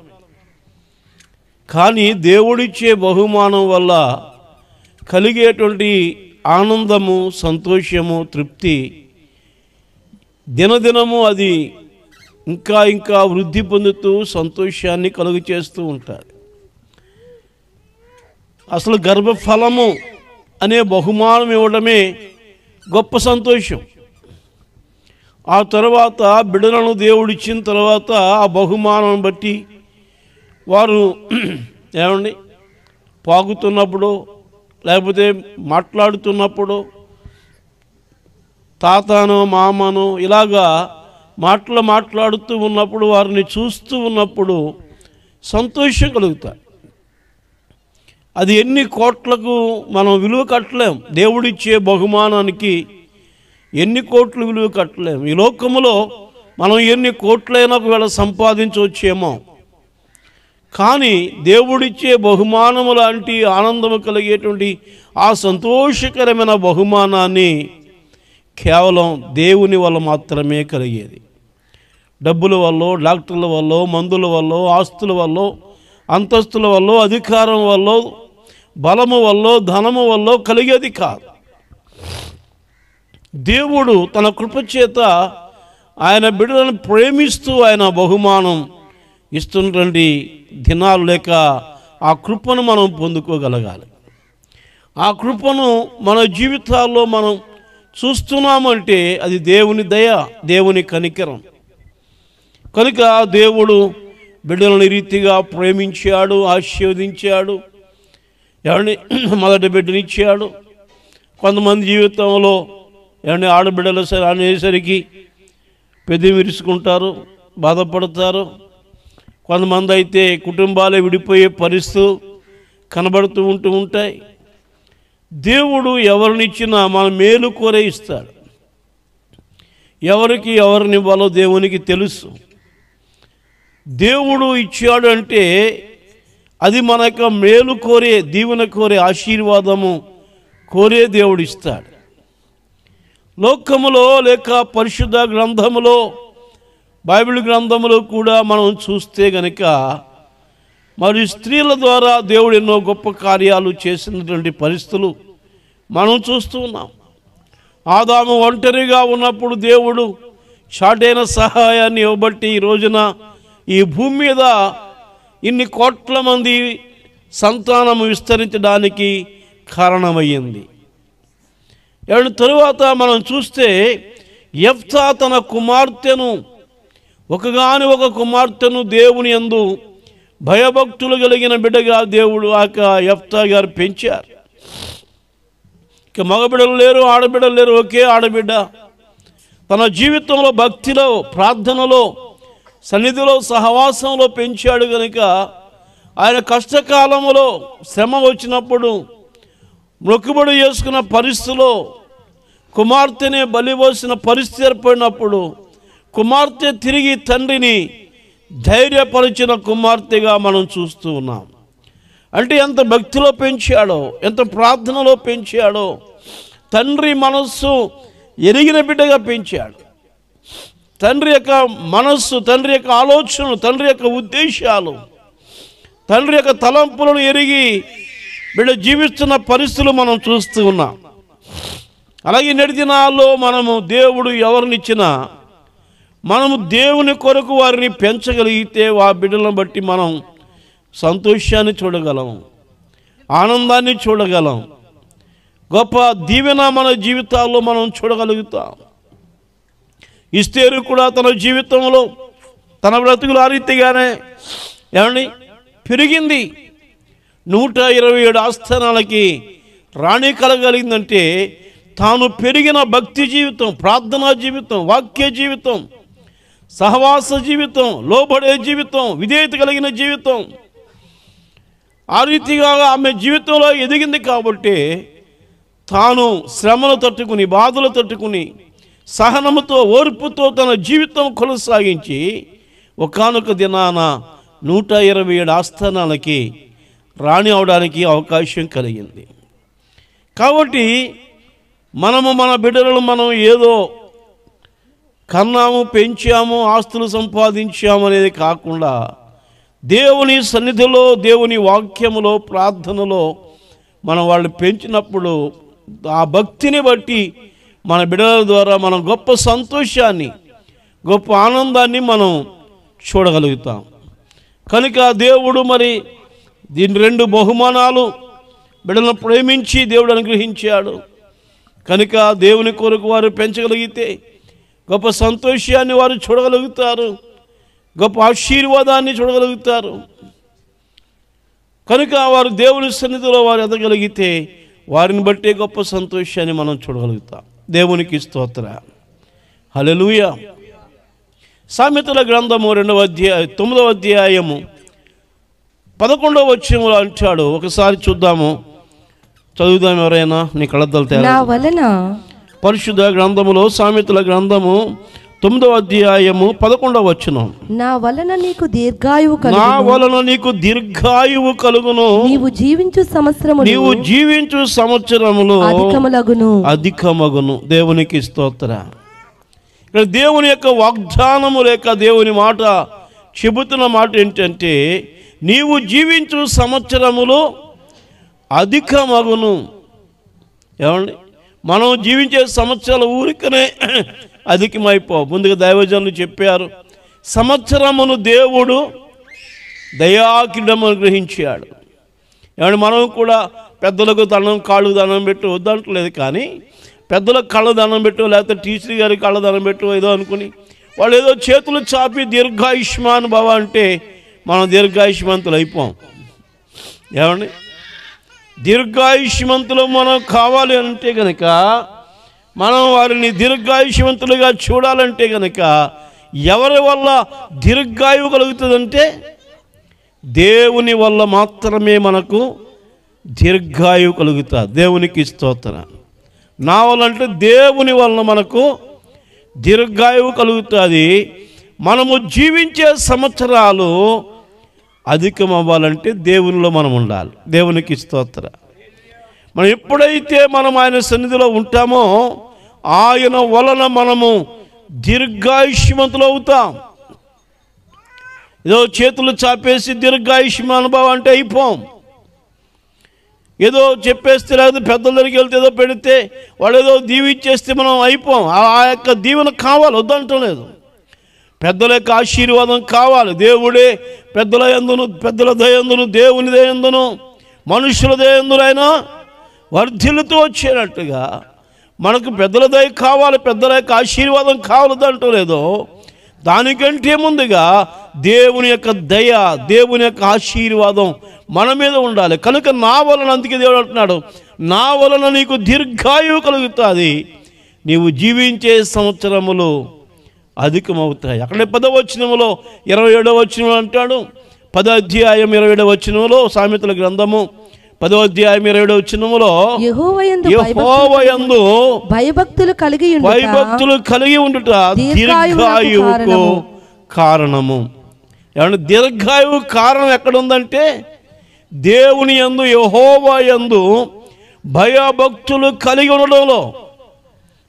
కానీ దేవుడిచ్చే బహుమానం వల్ల కలిగేటువంటి ఆనందము, సంతోషము, తృప్తి దినదినము అది ఇంకా ఇంకా వృద్ధి పొందుతూ సంతోషాన్ని కలుగు చేస్తూ ఉంటారు. అసలు గర్భఫలము అనే బహుమానం ఇవ్వడమే గొప్ప సంతోషం. ఆ తర్వాత బిడ్డలను దేవుడిచ్చిన తర్వాత ఆ బహుమానం బట్టి వారు ఏమండి పాకుతున్నప్పుడు లేకపోతే మాట్లాడుతున్నప్పుడు తాతనో మామనో ఇలాగా మాట్లాడుతూ ఉన్నప్పుడు వారిని చూస్తూ ఉన్నప్పుడు సంతోషం కలుగుతాయి. అది ఎన్ని కోట్లకు మనం విలువ కట్టలేం. దేవుడిచ్చే బహుమానానికి ఎన్ని కోట్లు విలువ కట్టలేం. ఈ లోకములో మనం ఎన్ని కోట్లైనా ఒకవేళ సంపాదించవచ్చేమో, కానీ దేవుడిచ్చే బహుమానము లాంటి ఆనందము కలిగేటువంటి ఆ సంతోషకరమైన బహుమానాన్ని కేవలం దేవుని వల్ల మాత్రమే కలిగేది. డబ్బుల వల్ల, డాక్టర్ల వల్ల, మందుల వల్ల, ఆస్తుల వల్ల, అంతస్తుల వల్ల, అధికారం వల్ల, బలము వల్ల, ధనము వల్ల కలిగేది కాదు. దేవుడు తన కృపచేత ఆయన బిడ్డలను ప్రేమిస్తూ ఆయన బహుమానం ఇస్తున్నటువంటి దినాలు లేక ఆ కృపను మనం పొందుకోగలగాలి. ఆ కృపను మన జీవితాల్లో మనం చూస్తున్నామంటే అది దేవుని దయ, దేవుని కనికరం. కనుక దేవుడు బిడ్డలను రీతిగా ప్రేమించాడు, ఆశీర్వదించాడు. ఎవరిని మొదటి బిడ్డనిచ్చాడు. కొంతమంది జీవితంలో ఏమంటే ఆడబిడ్డలు సరే అనేసరికి పెద్ద విరుచుకుంటారు, బాధపడతారు. కొంతమంది అయితే కుటుంబాలే విడిపోయే పరిస్థితులు కనబడుతూ ఉంటాయి. దేవుడు ఎవరినిచ్చినా మన మేలు కోరే ఇస్తాడు. ఎవరికి ఎవరిని ఇవ్వాలో దేవునికి తెలుసు. దేవుడు ఇచ్చాడు అంటే అది మన యొక్క మేలు కోరే, దీవెన కోరే, ఆశీర్వాదము కోరే దేవుడు ఇస్తాడు. లోకములో లేక పరిశుద్ధ గ్రంథములో, బైబిల్ గ్రంథములో కూడా మనం చూస్తే గనుక మరి స్త్రీల ద్వారా దేవుడు ఎన్నో గొప్ప కార్యాలు చేసినటువంటి పరిస్థితులు మనం చూస్తూ ఉన్నాం. ఆదాము ఒంటరిగా ఉన్నప్పుడు దేవుడు చాటైన సహాయాన్ని ఇవ్వబట్టి ఈ రోజున ఈ భూమి మీద ఇన్ని కోట్ల మంది సంతానం విస్తరించడానికి కారణమయ్యింది. తరువాత మనం చూస్తే యెఫ్తా తన కుమార్తెను ఒకగాని ఒక కుమార్తెను దేవుని యందు భయభక్తులు కలిగిన బిడ్డగా దేవుడు యెఫ్తా గారు పెంచారు. ఇక మగబిడ్డలు లేరు, ఆడబిడ్డలు లేరు, ఒకే ఆడబిడ్డ. తన జీవితంలో భక్తిలో, ప్రార్థనలో, సన్నిధిలో, సహవాసంలో పెంచాడు కనుక ఆయన కష్టకాలంలో శ్రమ వచ్చినప్పుడు మొక్కుబడి చేసుకున్న పరిస్థితిలో కుమార్తెనే బలిపోసిన పరిస్థితి ఏర్పడినప్పుడు కుమార్తె తిరిగి తండ్రిని ధైర్యపరిచిన కుమార్తెగా మనం చూస్తూ ఉన్నాం. అంటే ఎంత భక్తిలో పెంచాడో, ఎంత ప్రార్థనలో పెంచాడో, తండ్రి మనస్సు ఎరిగిన బిడ్డగా పెంచాడు. తండ్రి యొక్క మనస్సు, తండ్రి యొక్క ఆలోచనలు, తండ్రి యొక్క ఉద్దేశాలు, తండ్రి యొక్క తలంపులను ఎరిగి బిడ్డ జీవిస్తున్న పరిస్థితులు మనం చూస్తూ ఉన్నాం. అలాగే నేటి దినాల్లో మనము దేవుడు ఎవరినిచ్చినా మనము దేవుని కొరకు వారిని పెంచగలిగితే ఆ బిడ్డలను బట్టి మనం సంతోషాన్ని చూడగలం, ఆనందాన్ని చూడగలం, గొప్ప దీవెన మన జీవితాల్లో మనం చూడగలుగుతాం. ఎస్తేరు కూడా తన జీవితంలో తన బ్రతుకులు ఆ రీతిగానే పెరిగింది. 127 ఆస్థానాలకి రాణి కలగలిగిందంటే తాను పెరిగిన భక్తి జీవితం, ప్రార్థనా జీవితం, వాక్య జీవితం, సహవాస జీవితం, లోబడే జీవితం, విధేయత కలిగిన జీవితం, ఆ రీతిగా ఆమె జీవితంలో ఎదిగింది. కాబట్టి తాను శ్రమలు తట్టుకుని, బాధలు తట్టుకుని, సహనముతో, ఓర్పుతో తన జీవితం కొనసాగించి ఒకానొక దినాన 127 ఆస్థానాలకి రాణి అవడానికి అవకాశం కలిగింది. కాబట్టి మనము మన బిడ్డలను మనం ఏదో కన్నాము, పెంచాము, ఆస్తులు సంపాదించాము అనేది కాకుండా దేవుని సన్నిధిలో, దేవుని వాక్యములో, ప్రార్థనలో మనం వాళ్ళు పెంచినప్పుడు ఆ భక్తిని బట్టి మన బిడ్డల ద్వారా మనం గొప్ప సంతోషాన్ని, గొప్ప ఆనందాన్ని మనం చూడగలుగుతాం. కనుక దేవుడు మరి దీని 2 బహుమానాలు బిడ్డలను ప్రేమించి దేవుడు అనుగ్రహించాడు. కనుక దేవుని కొరకు వారు పెంచగలిగితే గొప్ప సంతోషాన్ని వారు చూడగలుగుతారు, గొప్ప ఆశీర్వాదాన్ని చూడగలుగుతారు. కనుక వారు దేవుని సన్నిధిలో వారు ఎదగలిగితే వారిని బట్టే గొప్ప సంతోషాన్ని మనం చూడగలుగుతాం. దేవునికి స్తోత్రం. హల్లెలూయా. సామెతల గ్రంథము 9వ అధ్యాయము 11వ వచనములో అంటాడు. ఒకసారి చూద్దాము, చదువుదాం. ఎవరైనా నీ కళ్ళద్దాలు నా వలన పరిశుద్ధ గ్రంథములో సామెతల గ్రంథము 9వ అధ్యాయము 11వ వచనం. నా వలన నీకు దీర్ఘాయువు కలుగును, నా వలన నీకు దీర్ఘాయువు కలుగును, నీవు జీవించు సంవత్సరములు అధికమగును. దేవునికి స్తోత్రం. ఇక్కడ దేవుని యొక్క వాగ్దానము లేక దేవుని మాట చెబుతున్న మాట ఏంటంటే నీవు జీవించు సంవత్సరములు అధికమగును. ఏమండి, మనం జీవించే సంవత్సరాల ఊరికనే అధికమైపోవు. ముందుగా దైవజనులు చెప్పారు, సంవత్సరమును దేవుడు దయాకిడము గ్రహించాడు. ఏమంటే మనం కూడా పెద్దలకు దండం, కాళ్ళు దండం పెట్టు వద్దంటలేదు, కానీ పెద్దలకు కళ్ళ దండం పెట్టు, లేకపోతే టీచర్ గారికి కళ్ళ దండం పెట్టు ఏదో అనుకుని వాళ్ళు ఏదో చేతులు చాపి దీర్ఘాయుష్మాన్ భవ అంటే మనం దీర్ఘాయుష్మంతులు అయిపోం. ఏమండి, దీర్ఘాయుష్మంతులు మనం కావాలి అంటే కనుక, మనం వారిని దీర్ఘాయుష్మంతులుగా చూడాలంటే కనుక ఎవరి వల్ల దీర్ఘాయువు కలుగుతుందంటే దేవుని వల్ల మాత్రమే మనకు దీర్ఘాయువు కలుగుతుంది. దేవునికి స్తోత్రం. నా వల్ల అంటే దేవుని వలన మనకు దీర్ఘాయువు కలుగుతుంది. మనము జీవించే సంవత్సరాలు అధికం అవ్వాలంటే దేవునిలో మనం ఉండాలి. దేవునికి స్తోత్రం. మనం ఎప్పుడైతే మనం ఆయన సన్నిధిలో ఉంటామో ఆయన వలన మనము దీర్ఘాయుష్మంతులు అవుతాం. ఏదో చేతులు చాపేసి దీర్ఘాయుష్మాన్ అనుభవం అంటే అయిపోం. ఏదో చెప్పేస్తే లేకపోతే పెద్దల దగ్గరికి వెళ్తే ఏదో పెడితే వాళ్ళు ఏదో దీవిచ్చేస్తే మనం అయిపోం. ఆ యొక్క దీవెన కావాలి, వద్దంటం లేదు. పెద్దల యొక్క ఆశీర్వాదం కావాలి. దేవుడే పెద్దల యందును, పెద్దల దయందును, దేవుని దయందును, మనుషుల దయందునైనా వర్ధిల్లుతూ వచ్చేటట్టుగా మనకు పెద్దల దయ కావాలి, పెద్దల యొక్క ఆశీర్వాదం కావలదంటూ లేదో, దానికంటే ముందుగా దేవుని యొక్క దయ, దేవుని యొక్క ఆశీర్వాదం మన మీద ఉండాలి. కనుక నా వలన, అందుకే దేవుడు అంటున్నాడు, నా వలన నీకు దీర్ఘాయువు కలుగుతుంది, నీవు జీవించే సంవత్సరములు అధికమవుతాయి. అక్కడే 10వ వచనములో 27వ వచనం అంటాడు. 10వ అధ్యాయం 27వ వచనంలో, సామెతల గ్రంథము 10వ అధ్యాయం 27వ వచనములో, యెహోవాయందు భయభక్తులు కలిగి ఉండుట దీర్ఘాయువుకు కారణము. ఏమంటే దీర్ఘాయువు కారణం ఎక్కడుందంటే దేవుని యందు, యెహోవాయందు భయభక్తులు కలిగి ఉండడంలో.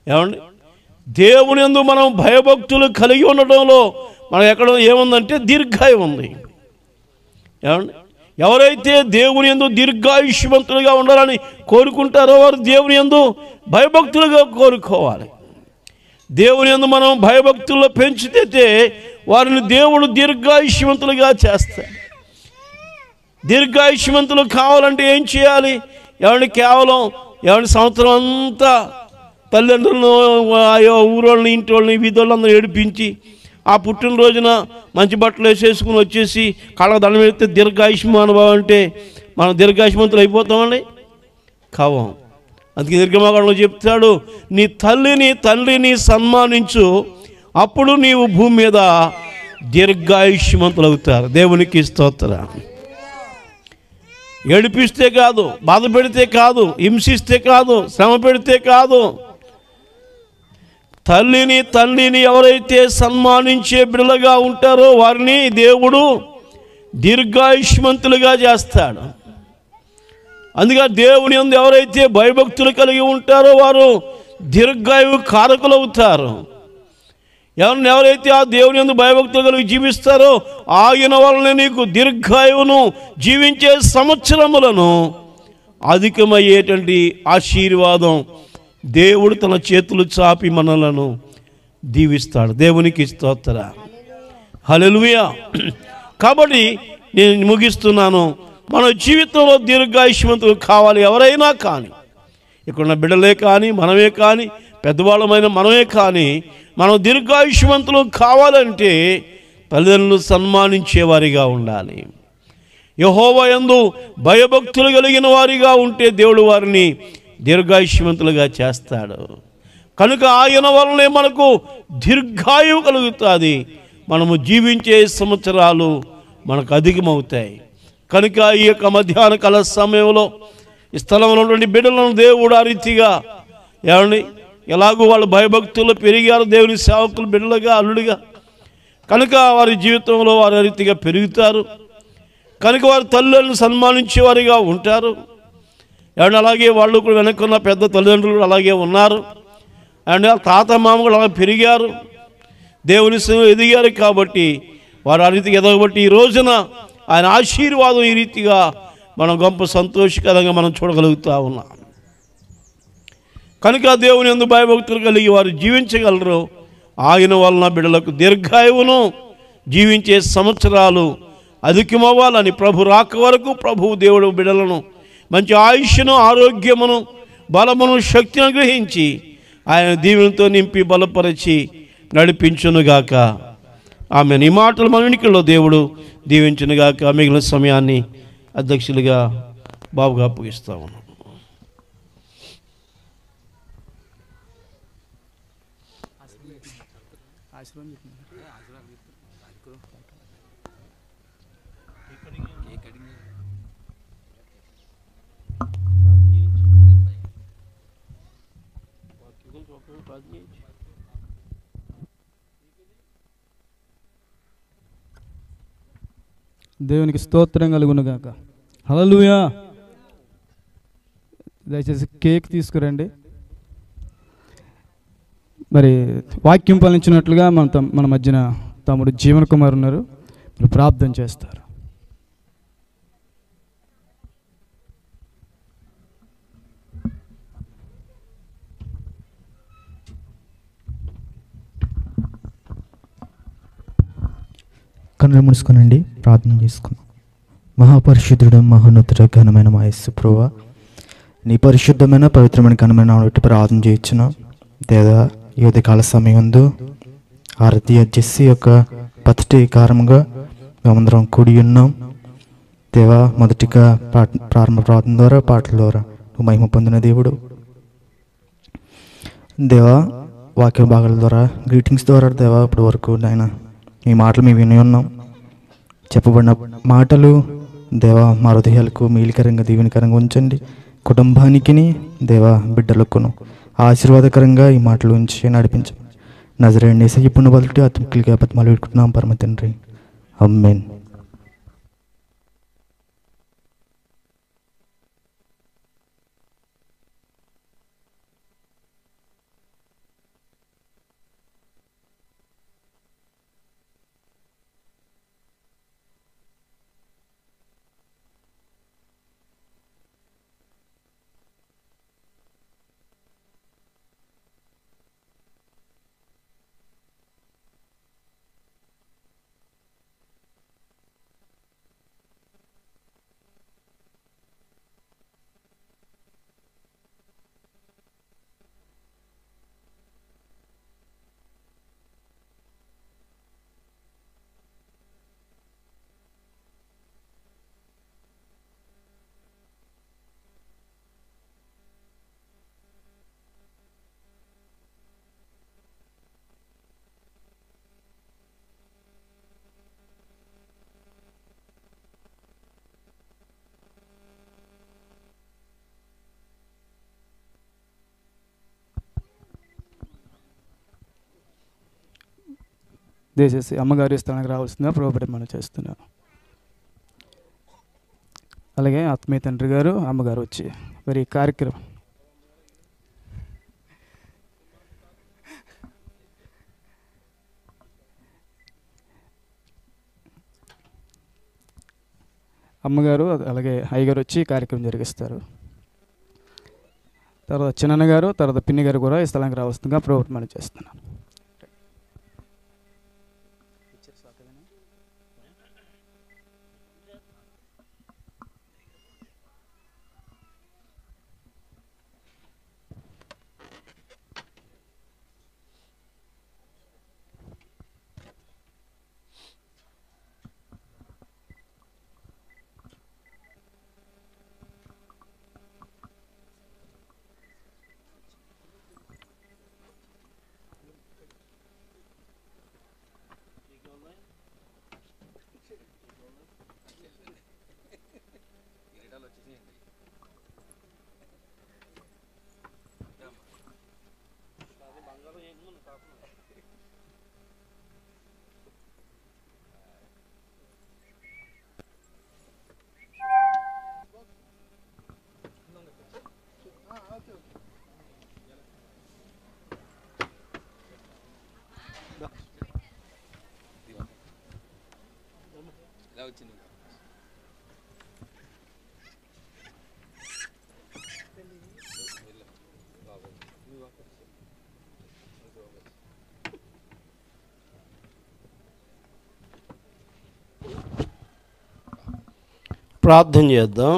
ఏమండి, దేవుని యందు మనం భయభక్తులు కలిగి ఉండడంలో మనం ఎక్కడ ఏముందంటే దీర్ఘాయువు ఉంది. ఏమండి, ఎవరైతే దేవుని యందు దీర్ఘాయుష్మంతులుగా ఉండాలని కోరుకుంటారో వారు దేవుని యందు భయభక్తులుగా కోరుకోవాలి. దేవుని యందు మనం భయభక్తుల్లో పెంచితే వారిని దేవుడు దీర్ఘాయుష్మంతులుగా చేస్తాడు. దీర్ఘాయుష్మంతులు కావాలంటే ఏం చేయాలి? ఏమంటే కేవలం సంవత్సరం అంతా తల్లిదండ్రులను, ఊరోళ్ళని, ఇంటి వాళ్ళని, వీధులందరూ ఏడిపించి ఆ పుట్టినరోజున మంచి బట్టలు వేసేసుకుని వచ్చేసి కళ్ళ దండం పెడితే దీర్ఘాయుష్మానుభవం అంటే మనం దీర్ఘాయుష్మంతులు అయిపోతామండి? కావం. అందుకే దీర్ఘమాగంలో చెప్తాడు, నీ తల్లిని తండ్రిని సన్మానించు, అప్పుడు నీవు భూమి మీద దీర్ఘాయుష్మంతులు అవుతారు. దేవునికి స్తోత్రం. ఏడిపిస్తే కాదు, బాధ పెడితే కాదు, హింసిస్తే కాదు, శ్రమ పెడితే కాదు, తల్లిని తండ్రిని ఎవరైతే సన్మానించే బిడ్డలుగా ఉంటారో వారిని దేవుడు దీర్ఘాయుష్మంతులుగా చేస్తాడు. అందుకే దేవుని యందు ఎవరైతే భయభక్తులు కలిగి ఉంటారో వారు దీర్ఘాయువు కారకులు అవుతారు. ఎవరైతే ఆ దేవుని యందు భయభక్తులు కలిగి జీవిస్తారో ఆయన వలన నీకు దీర్ఘాయువును, జీవించే సంవత్సరములను అధికమయ్యేటువంటి ఆశీర్వాదం దేవుడు తన చేతులు చాపి మనలను దీవిస్తాడు. దేవునికి స్తోత్రం. హల్లెలూయా. కాబట్టి నేను ముగిస్తున్నాను. మన జీవితంలో దీర్ఘాయుష్మంతులు కావాలి. ఎవరైనా కానీ, ఇక్కడున్న బిడ్డలే కానీ, మనమే కానీ, పెద్దవాళ్ళమైన మనమే కానీ, మనం దీర్ఘాయుష్మంతులు కావాలంటే తల్లిదండ్రులు సన్మానించేవారిగా ఉండాలి. యెహోవాయందు భయభక్తులు కలిగిన వారిగా ఉంటే దేవుడు వారిని దీర్ఘాయుష్మంతులుగా చేస్తాడు. కనుక ఆయన వలనే మనకు దీర్ఘాయువు కలుగుతుంది. మనము జీవించే సంవత్సరాలు మనకు అధికమవుతాయి. కనుక ఈ యొక్క మధ్యాహ్న కాల సమయంలో ఈ స్థలంలో ఉన్నటువంటి బిడ్డలను దేవుడు ఆ రీతిగా ఎలాగో వాళ్ళు భయభక్తుల్లో పెరిగారు, దేవుని సేవకులు బిడ్డలుగా, అల్లుడిగా, కనుక వారి జీవితంలో వారి రీతిగా పెరుగుతారు. కనుక వారి తల్లులను సన్మానించేవారిగా ఉంటారు. అలాగే వాళ్ళు కూడా వెనక్కున్న పెద్ద తల్లిదండ్రులు అలాగే ఉన్నారు. అండ్ తాత మామ కూడా అలా పెరిగారు, దేవుని ఎదిగారు. కాబట్టి వారు ఆ రీతిగా ఎదగబట్టి ఈ రోజున ఆయన ఆశీర్వాదం ఈ రీతిగా మనం గొప్ప సంతోషకరంగా మనం చూడగలుగుతూ ఉన్నాం. కనుక దేవుని యందు భయభక్తులు కలిగి వారు జీవించగలరు. ఆయన వలన బిడ్డలకు దీర్ఘాయువును, జీవించే సంవత్సరాలు అధికమవ్వాలని ప్రభు రాక వరకు ప్రభువు దేవుడు బిడ్డలను మంచి ఆయుష్ను, ఆరోగ్యమును, బలమును, శక్తిని గ్రహించి ఆయన దీవెనతో నింపి బలపరిచి నడిపించునుగాక. ఆమె ఈ మాటలు మన వెనుకల్లో దేవుడు దీవించునుగాక. మిగిలిన సమయాన్ని అధ్యక్షులుగా బాబుగా అప్పగిస్తా ఉన్నాం. దేవునికి స్తోత్రం కలుగునుగాక. హల్లెలూయా. దయచేసి కేక్ తీసుకురండి. మరి వాక్యం పాలించినట్లుగా మన మధ్యన తమ్ముడు జీవన్ కుమార్ ఉన్నారు, మీరు ప్రార్థన చేస్తారు. కన్నులు మూసుకునండి, ప్రార్థన చేసుకున్నాం. మహాపరిశుద్ధుడు, మహోన్నతుడ, ఘనమైన మా యేసు ప్రభువా, నీ పరిశుద్ధమైన పవిత్రమైన ఘనమైన నామమున ప్రార్థన చేయించున్నాం. దేవా, ఈ ఉదయకాల సమయంలో ఆరతి జెస్సీ యొక్క బర్త్డే కారణంగా మేమందరం కూడి ఉన్నాం. దేవా, మొదటిగా ప్రారంభ ప్రార్థన ద్వారా, పాటల ద్వారా నువ్వు మహిమ పొందిన దేవుడు. దేవా, వాక్య భాగాల ద్వారా, గ్రీటింగ్స్ ద్వారా దేవా ఇప్పటి వరకు నాయన ఈ మాటలు మేము విని ఉన్నాం. చెప్పబడిన మాటలు దేవా మా హృదయాలకు మేలుకరంగా దీవెనకరంగా ఉంచండి. కుటుంబానికి దేవా బిడ్డలకును ఆశీర్వాదకరంగా ఈ మాటలు ఉంచి నడిపించండి. నజరేయుని యేసయ్య పుణ్య బదులు ఆత్మీయులుగా బతిమాలు పెట్టుకుంటున్నాం పరమ తండ్రి, ఆమేన్. దయచేసి అమ్మగారి స్థానానికి రావాల్సిందిగా ప్రభుపడి మనం చేస్తున్నాను. అలాగే ఆత్మీయ తండ్రి గారు, అమ్మగారు వచ్చి మరి ఈ కార్యక్రమం అమ్మగారు అలాగే అయ్యగారు వచ్చి కార్యక్రమం జరిగిస్తారు. తర్వాత చిన్నన్న గారు, తర్వాత పిన్ని గారు కూడా ఈ స్థలానికి రావాల్సిందిగా ప్రభుపడి మనం చేస్తున్నాను. ప్రార్థన చేద్దాం.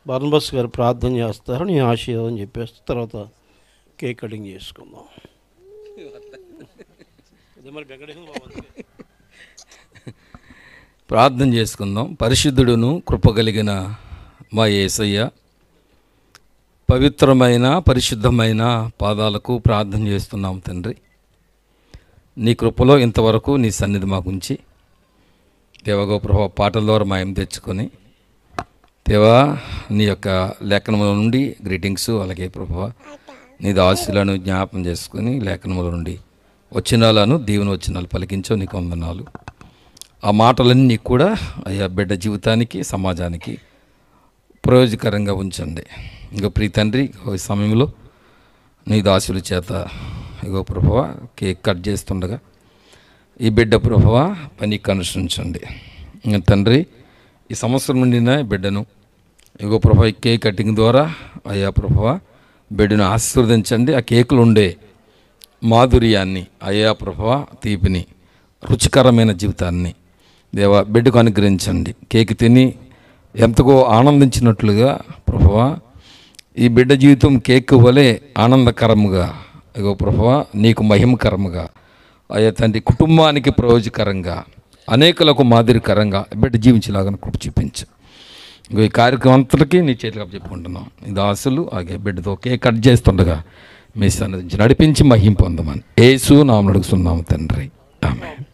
బర్నబాస్ గారు ప్రార్థన చేస్తారు, నీ ఆశీర్వాదం చెప్పేస్తే తర్వాత కేక్ కటింగ్ చేసుకుందాం. ప్రార్థన చేసుకుందాం. పరిశుద్ధుడును కృప కలిగిన మా యేసయ్య, పవిత్రమైన పరిశుద్ధమైన పాదాలకు ప్రార్థన చేస్తున్నాం తండ్రి. నీ కృపలో ఇంతవరకు నీ సన్నిధి మాకుంచి దేవగో ప్రభా పాటల ద్వారా మాయం తెచ్చుకొని దేవా నీ యొక్క లేఖనముల నుండి గ్రీటింగ్స్, అలాగే ప్రభా నీ దాసులను జ్ఞాపం చేసుకుని లేఖనముల నుండి వచనాలను దీవెన వచనాలు పలికించో నీకు వందనాలు. ఆ మాటలన్నీ కూడా అయ్యా బిడ్డ జీవితానికి, సమాజానికి ప్రయోజకరంగా ఉంచండి. ఇంకో ప్రియ తండ్రి, ఈ సమయంలో నీ దాసుల చేత ఇగో ప్రభువా కేక్ కట్ చేస్తుండగా ఈ బిడ్డ ప్రభువా పనికి అనుసరించండి. ఇంకా తండ్రి, ఈ సంవత్సరం నుండిన బిడ్డను ఇగో ప్రభువా ఈ కేక్ కటింగ్ ద్వారా అయ్యా ప్రభువా బిడ్డను ఆశీర్వదించండి. ఆ కేకులు ఉండే మాధుర్యాన్ని అయ్యా ప్రభువా తీపిని రుచికరమైన జీవితాన్ని దేవా బిడ్డకు అనుగ్రహించండి. కేక్ తిని ఎంతగో ఆనందించినట్లుగా ప్రభువా ఈ బిడ్డ జీవితం కేక్ వలె ఆనందకరముగా ఇగో ప్రభువా నీకు మహిమకరముగా అయ్యా తండ్రి కుటుంబానికి ప్రయోజకరంగా అనేకులకు మాదిరికరంగా బిడ్డ జీవించేలాగా కృప చూపించు. ఇంకో ఈ కార్యక్రమం అంతటికీ నీ చేతికి చెప్పుకుంటున్నాం. ఈ దాసులు అలాగే బిడ్డతో కేక్ కట్ చేస్తుండగా మీ సన్నిధించి నడిపించి మహిమ పొందమని యేసు నామమున అడుగుతున్నాము తండ్రి, ఆమేన్.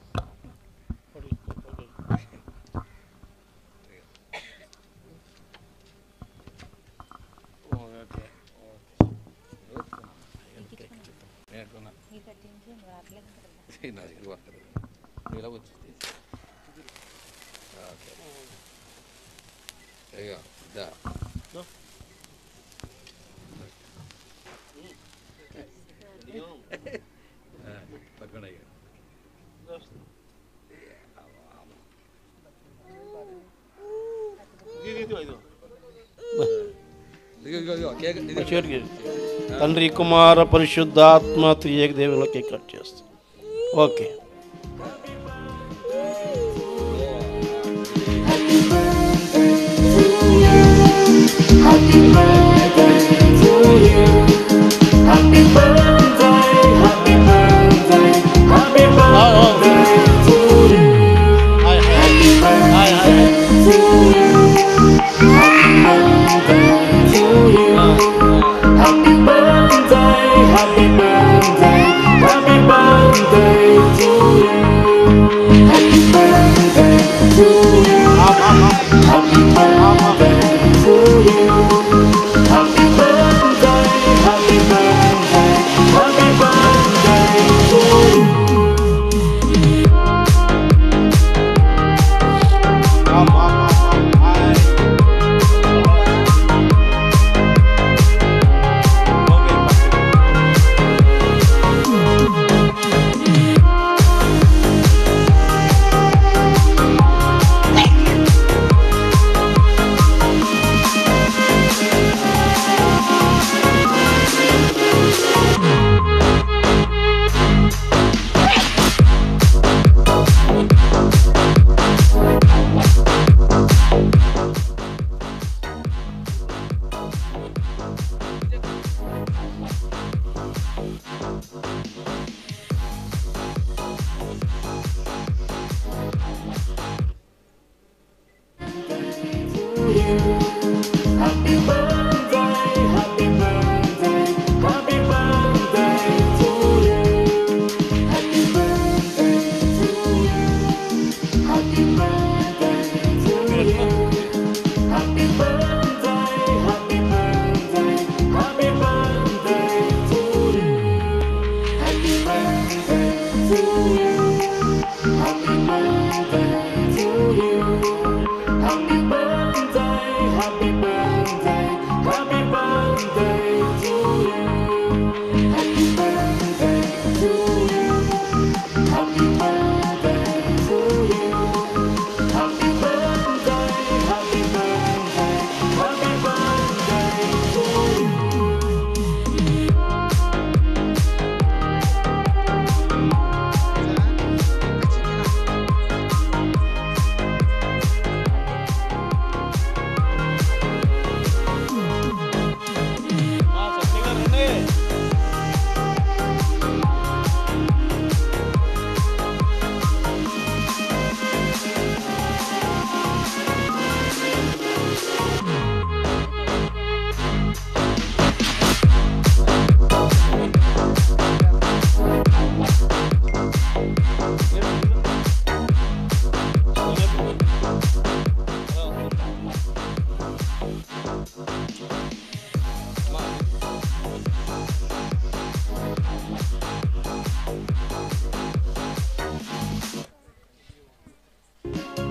తండ్రి కుమార పరిశుద్ధాత్మ త్రియేక దేవునిలో కేక్ కట్ చేస్తాం. ఓకే.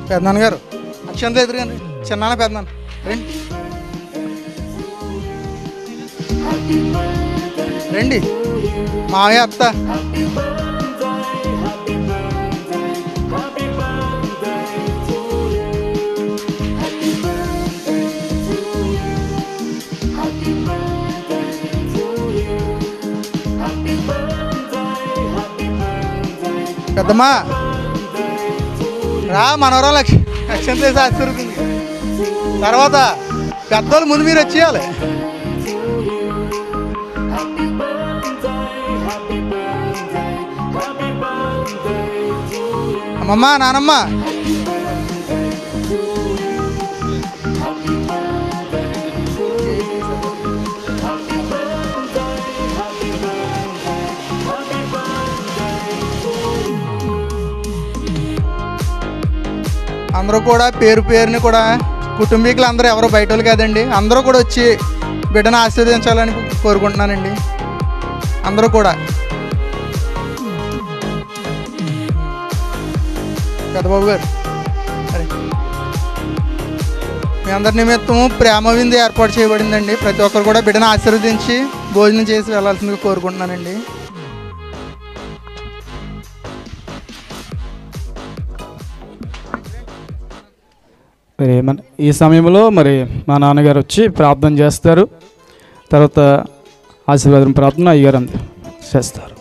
పెద్దనాన్న గారు అక్షంత ఎదురుగానే చిన్నాన్న పెద్దనాన్న రండి రండి మావయ్య అత్త పెద్దమ్మా రా మనవరాలు అక్షంత వేసి ఆశీర్వదించు. తర్వాత పెద్దోళ్ళు ముందు మీరు వచ్చేయాలి. అమ్మమ్మ నానమ్మ అందరూ కూడా పేరు పేరుని కూడా కుటుంబీకులు అందరూ ఎవరో బయట వాళ్ళు కాదండి, అందరూ కూడా వచ్చి బిడ్డను ఆశీర్వదించాలని కోరుకుంటున్నానండి. అందరూ కూడా పెద్దబాబు గారు సరే మీ అందరి నిమిత్తము ప్రేమ విందు ఏర్పాటు చేయబడిందండి. ప్రతి ఒక్కరు కూడా బిడ్డను ఆశీర్వదించి భోజనం చేసి వెళ్ళాల్సిందిగా కోరుకుంటున్నానండి. మరి ఈ సమయంలో మరి మా నాన్నగారు వచ్చి ప్రార్థన చేస్తారు. తర్వాత ఆశీర్వాదం ప్రార్థన అయ్యగారు చేస్తారు.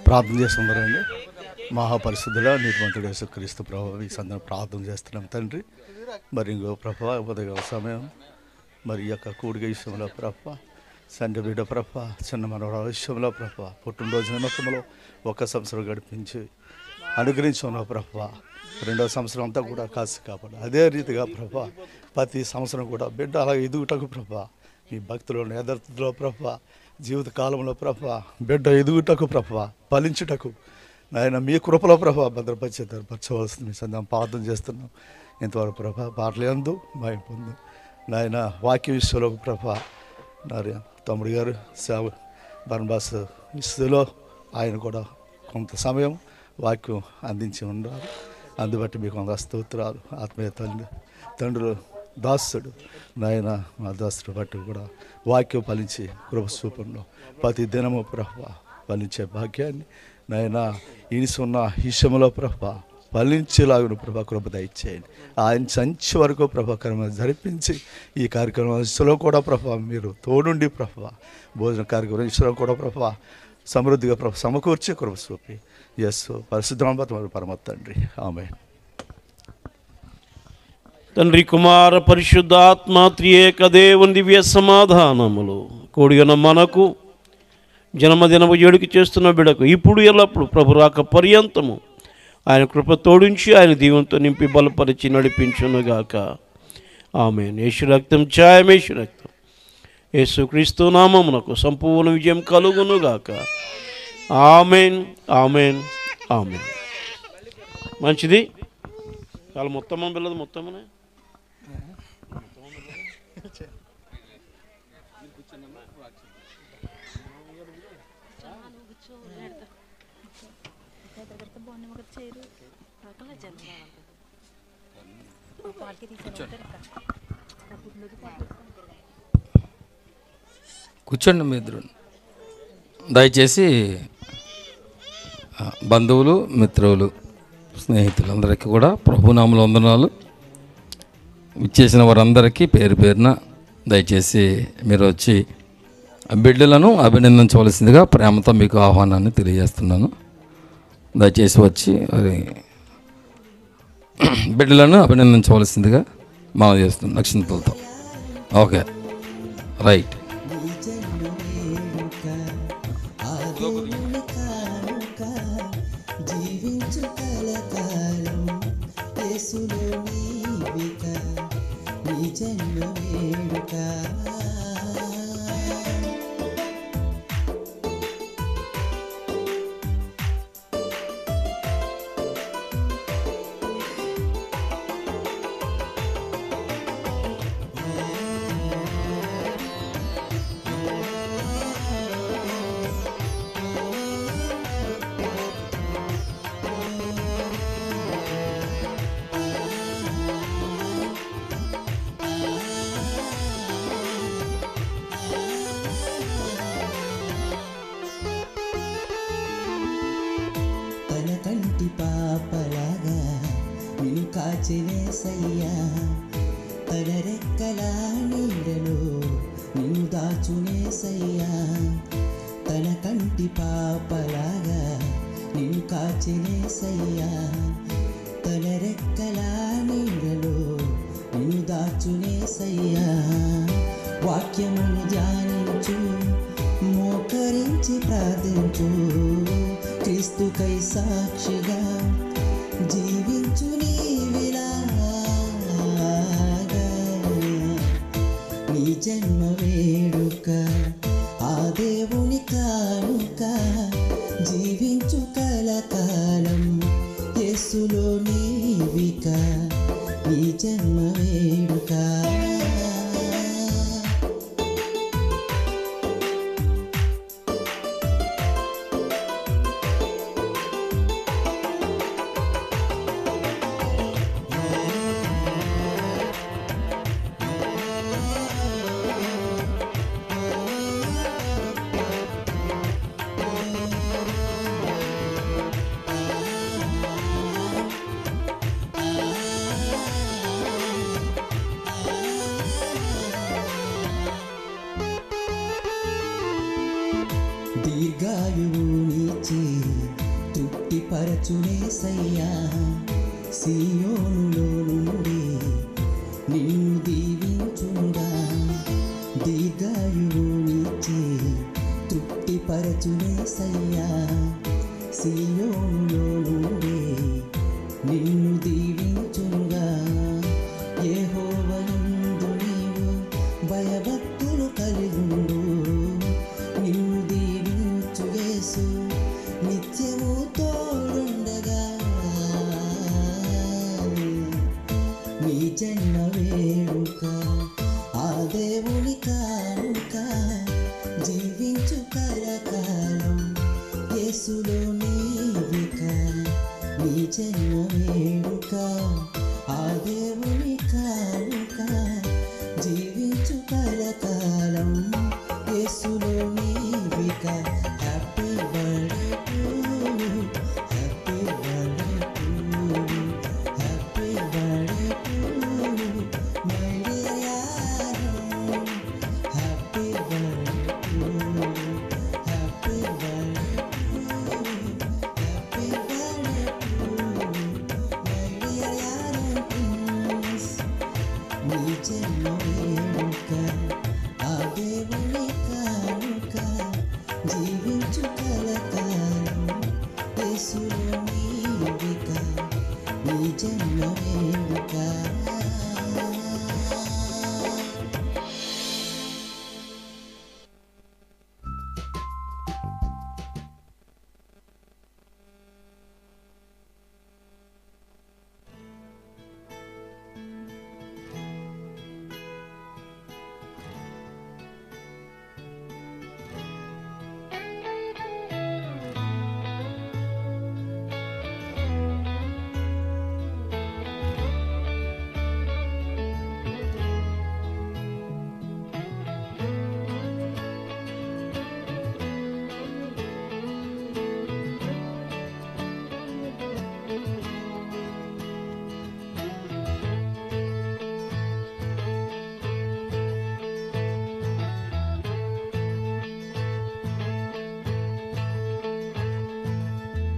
ప్రార్థన చేస్తున్నారండి. మహాపరిశుద్ధుడా నీతిమంతుడు యేసుక్రీస్తు ప్రభు ఈ సందర్భంగా ప్రార్థన చేస్తున్నాం తండ్రి. మరి ఇంకో ప్రభా ఉదయ సమయం మరి ఈ యొక్క కూడిక విషయంలో ప్రభా సండే బిడ్డ ప్రభా చిన్న మనవరాల విషయంలో ప్రభా పుట్టినరోజు నిమిత్తంలో 1 సంవత్సరం గడిపించి అనుగ్రహించున్నావు ప్రభా. 2వ సంవత్సరం అంతా కూడా కాసి కాపాడు. అదే రీతిగా ప్రభా ప్రతి సంవత్సరం కూడా బిడ్డ అలా ఎదుగుటకు ప్రభా మీ భక్తులు యథార్థతలో ప్రభా జీవిత కాలంలో ప్రభా బిడ్డ ఎదుగుటకు ప్రభా ఫలించుటకు నాయన మీ కృపలో ప్రభా భద్రపరచవలసింది మీ సందర్భం ప్రార్థన చేస్తున్నాం. ఇంతవరకు ప్రభా పాటలు ఎందు భయం పొందు నాయన వాక్య విషయంలో ప్రభా నారాయణ తమ్ముడు గారు సేవ బర్నబాస్ విషయంలో ఆయన కూడా కొంత సమయం వాక్యం అందించి ఉన్నారు. అందుబట్టి మీకు కొంత స్తోత్రాలు. ఆత్మీయ తండ్రులు దాసుడు నాయన మా దాసుడు బట్టి కూడా వాక్యం ఫలించి కృప చూపంలో ప్రతి దినము ప్రభా ఫలించే భాగ్యాన్ని నాయన ఈనిసున్న విషయంలో ప్రభా ఫలించేలాగున ప్రభా కృప దయచేయండి. ఆయన సంచి వరకు ప్రభాకరమ జరిపించి ఈ కార్యక్రమంలో కూడా ప్రభా మీరు తోడుండి ప్రభా భోజన కార్యక్రమం కూడా ప్రభా సమృద్ధిగా ప్రభా సమకూర్చే కృప చూపి యస్సు పరిశుద్ధాంబత పరమ తండ్రి ఆమేన్. తండ్రి కుమార పరిశుద్ధాత్మ త్రియేక దేవుని దివ్య సమాధానములు కూడిన మనకు జన్మదినము వేడుక చేస్తున్న బిడకు ఇప్పుడు ఎల్లప్పుడు ప్రభు రాక పర్యంతము ఆయన కృప తోడించి ఆయన దీవెనతో నింపి బలపరిచి నడిపించునుగాక ఆమేన్. యేసు రక్తం ఛాయమేసు రక్తం యేసుక్రీస్తు నామమునకు సంపూర్ణ విజయం కలుగునుగాక ఆమేన్ ఆమేన్ ఆమేన్. మంచిది చాలా మొత్తం పిల్లలు మొత్తమనే కూర్చోండి మీ ఇద్దరు. దయచేసి బంధువులు మిత్రులు స్నేహితులందరికీ కూడా ప్రభునామములో వందనాలు. ఇచ్చేసిన వారందరికీ పేరు పేరున దయచేసి మీరు వచ్చి బిడ్డలను అభినందించవలసిందిగా ప్రేమతో మీకు ఆహ్వానాన్ని తెలియజేస్తున్నాను. దయచేసి వచ్చి బిడ్డలను అభినందించవలసిందిగా మనం చేస్తున్నాం నక్షత్రాలతో. Okay right. కంటి పాపలాగా నిన్ను కాచెనేసయ్యా, తన రెక్కల నీడలో నిన్ను దాచునేసయ్యా, తన కంటి పాపలాగా నిన్ను కాచెనేసయ్యా, తన రెక్కల నీడలో నిన్ను దాచునేసయ్యా. వాక్యమును ధ్యానించు, మోకరించి ప్రార్థించు, క్రీస్తుకై సాక్షిగా జీవించు నీవిలాగా. నీ జన్మ వేడుక ఆ దేవుని కానుక, జీవించు కలకాలం యేసులో నీవిక. నీ జన్మ వేడుక దీర్ఘాయువునిచ్చి తృప్తిపరచునేసయ్యా, సీయోనులో నుండి నిన్ను దీవించుగా. దీర్ఘాయువునిచ్చి తృప్తిపరచునేసయ్యా, సీయోనులో నుండి నిన్ను దీవించుగా. యెహోవాయందు నీవు భయభక్తులు కలిగుండు, నిన్ను దీవించు యేసు నిత్యము తోడుండగా. నీ జన్మ వేడుక ఆ దేవుని కానుక, జీవించు కలకాలం యేసులో నీవిక. నీ జన్మ వేడుక ఆ దేవుని కానుక, జీవించు కలకాలం యేసులో నీవిక. Happy birthday to you, happy birthday to you, happy birthday to you my dear Aaron. Happy birthday to you, happy birthday to you, happy birthday to you my dear Aaron prince. నీ జన్మ వేడుక ఆ దేవుని కానుక, జీవించు కలకాలం యేసులో నీవిక. నీ జన్మ వేడుక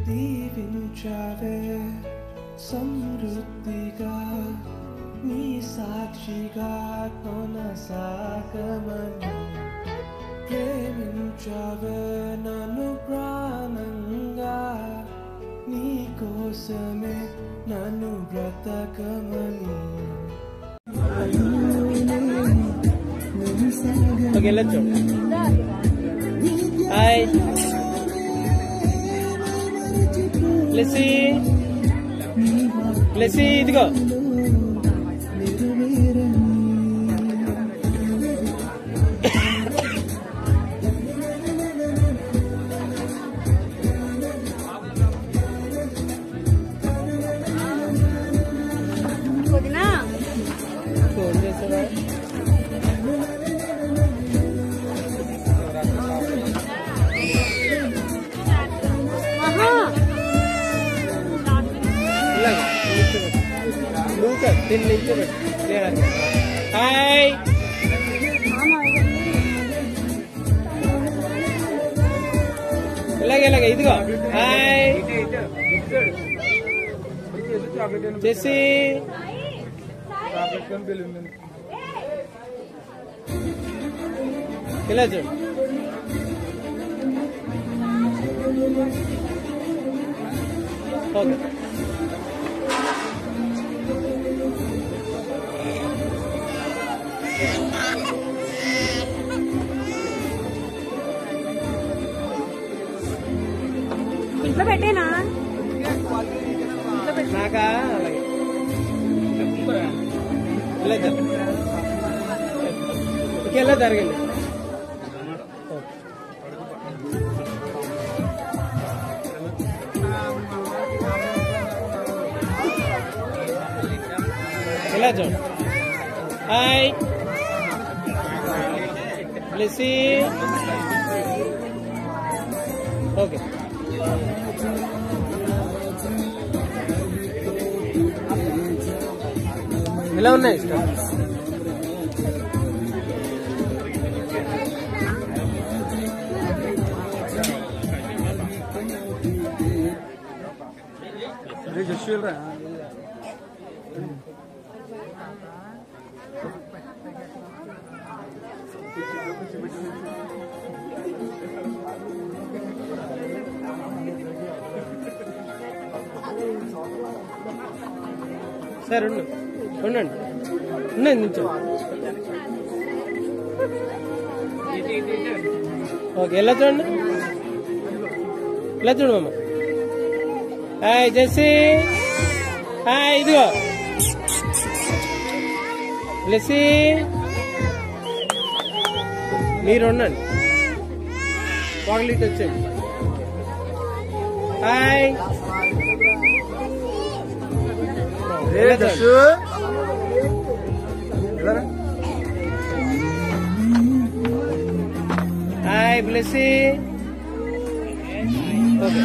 దీవించావే సమృద్ధిగా, నీ సాక్షిగా కొనసాగమని. ప్రేమించావే నన్ను ప్రాణంగా, నీ కోసమే నన్ను బ్రతకమని. వెళ్ళొచ్చు. హాయ్ లెస్సీ, లెస్సీ ఇదిగో. ఫోన్ చేసావా? హాయ్ ఇలాగే ఇదిగో హాయ్ జెస్సీ ఇలా చూడు ఓకే ఇంట్లో పెట్టేనా నాకా అలాగే ఇలా జరగండి ఇలా చూడు హాయ్ బ్లెస్సీ ఓకే ఎలా ఉన్నాయి సార్ ఉండండి నించో ఓకే ఎలా చూడండి ఇలా చూడు మామ హాయ్ జెస్సీ హాయ్ ఇదిగో బ్లెస్సీ మీరు ఉండండి ఒకలిటి వచ్చేయండి హాయ్ హాయ్ బ్లెస్సీ ఓకే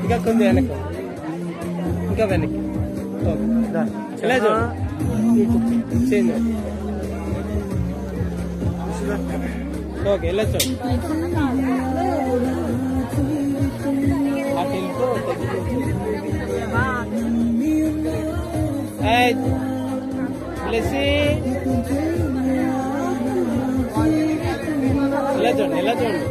ఇంకా కొంచెం వెనక్కి ఇంకా వెనక్కి ఎలా చూడు చేంజ్ ఓకే ఎలా చూడు బ్లెస్సీ ఎలా చూడండి ఎలా చూడండి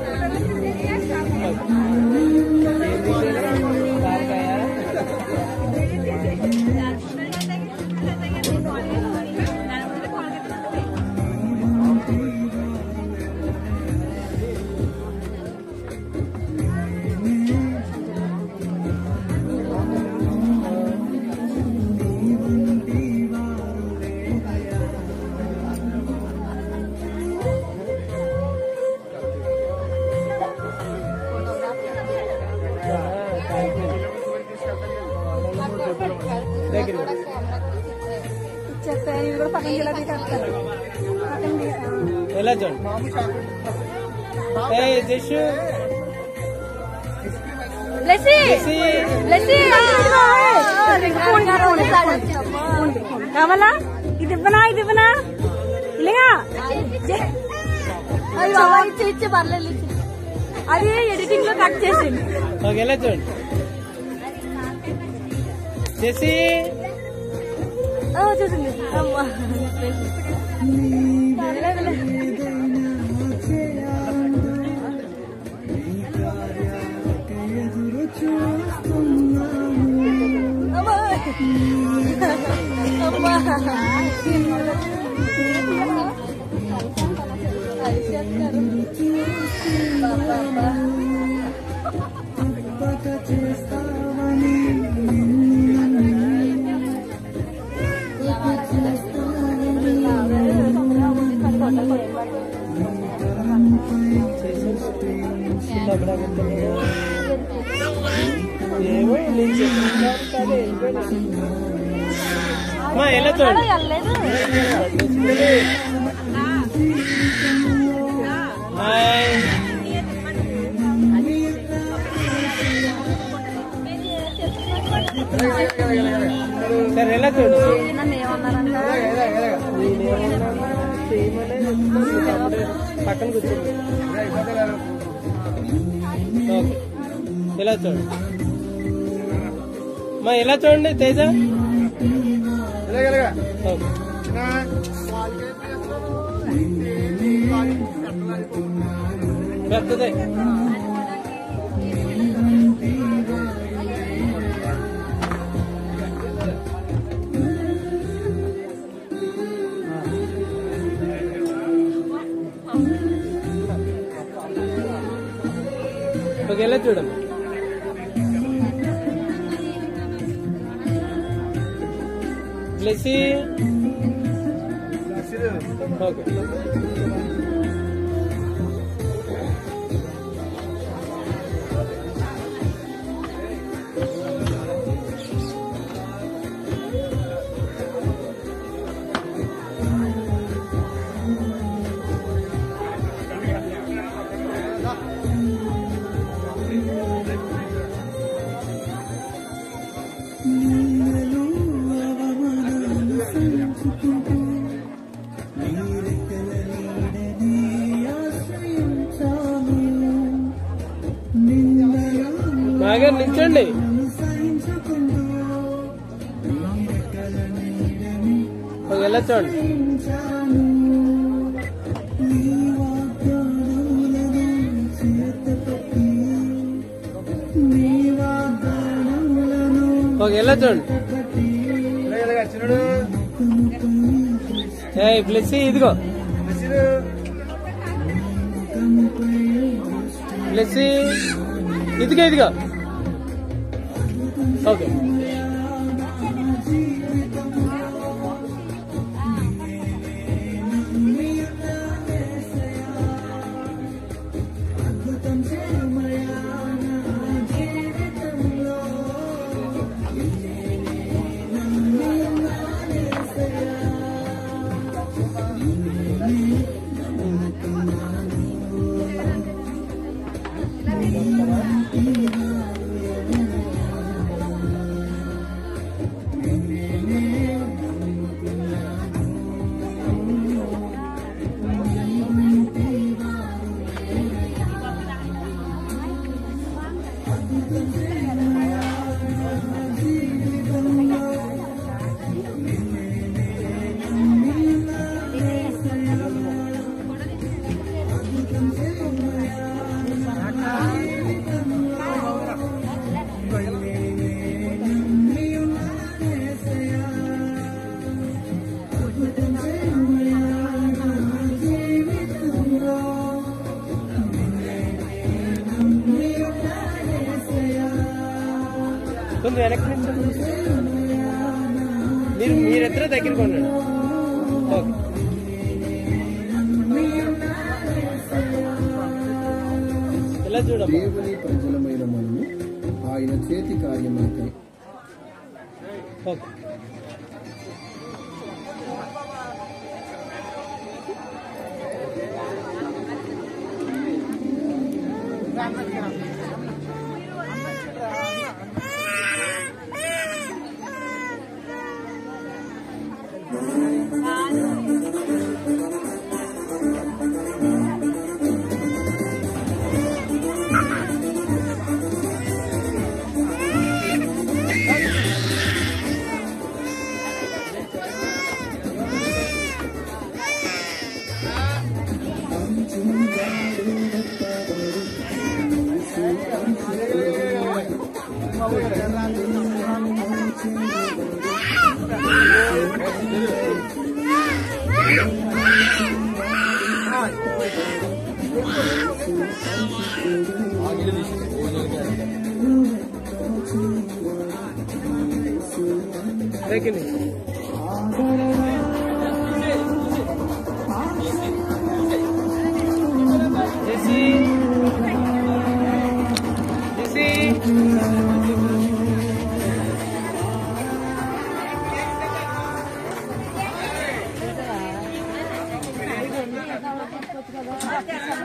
ఎలా చూడండి జస్సు కావాలా ఇది ఇవ్వనా ఇది ఇవ్వనా ఇలాగా అది ఎడిటింగ్ లో కట్ చేసింది ఎలా చూడండి చేసి చూసింది Gracias. ఏమో నేను చెప్తున్నాను కదా ఎలా చూడండి సరే ఎలా చూడండి పక్కన కూర్చోండి ఎలా చూడండి మా ఎలా చూడండి తేజ పెద్దదే ఎలా చూడమ్మా బ్లెస్సీ ఓకే బాగా నిల్చోండి ఎలా చూడండి ఎలా చూడండి బ్లెస్సీ ఇదిగో బ్లెస్సీ ఇదిగో ఇదిగో ఓకే కొంచెం వెనక్కి మీరిద్దరూ దగ్గరికి ఉండండి ఓకే ఎలా చూడండి దేవుని ప్రజలమైన మనము ఆయన చేతి కార్యమైతే ఓకే Gracias.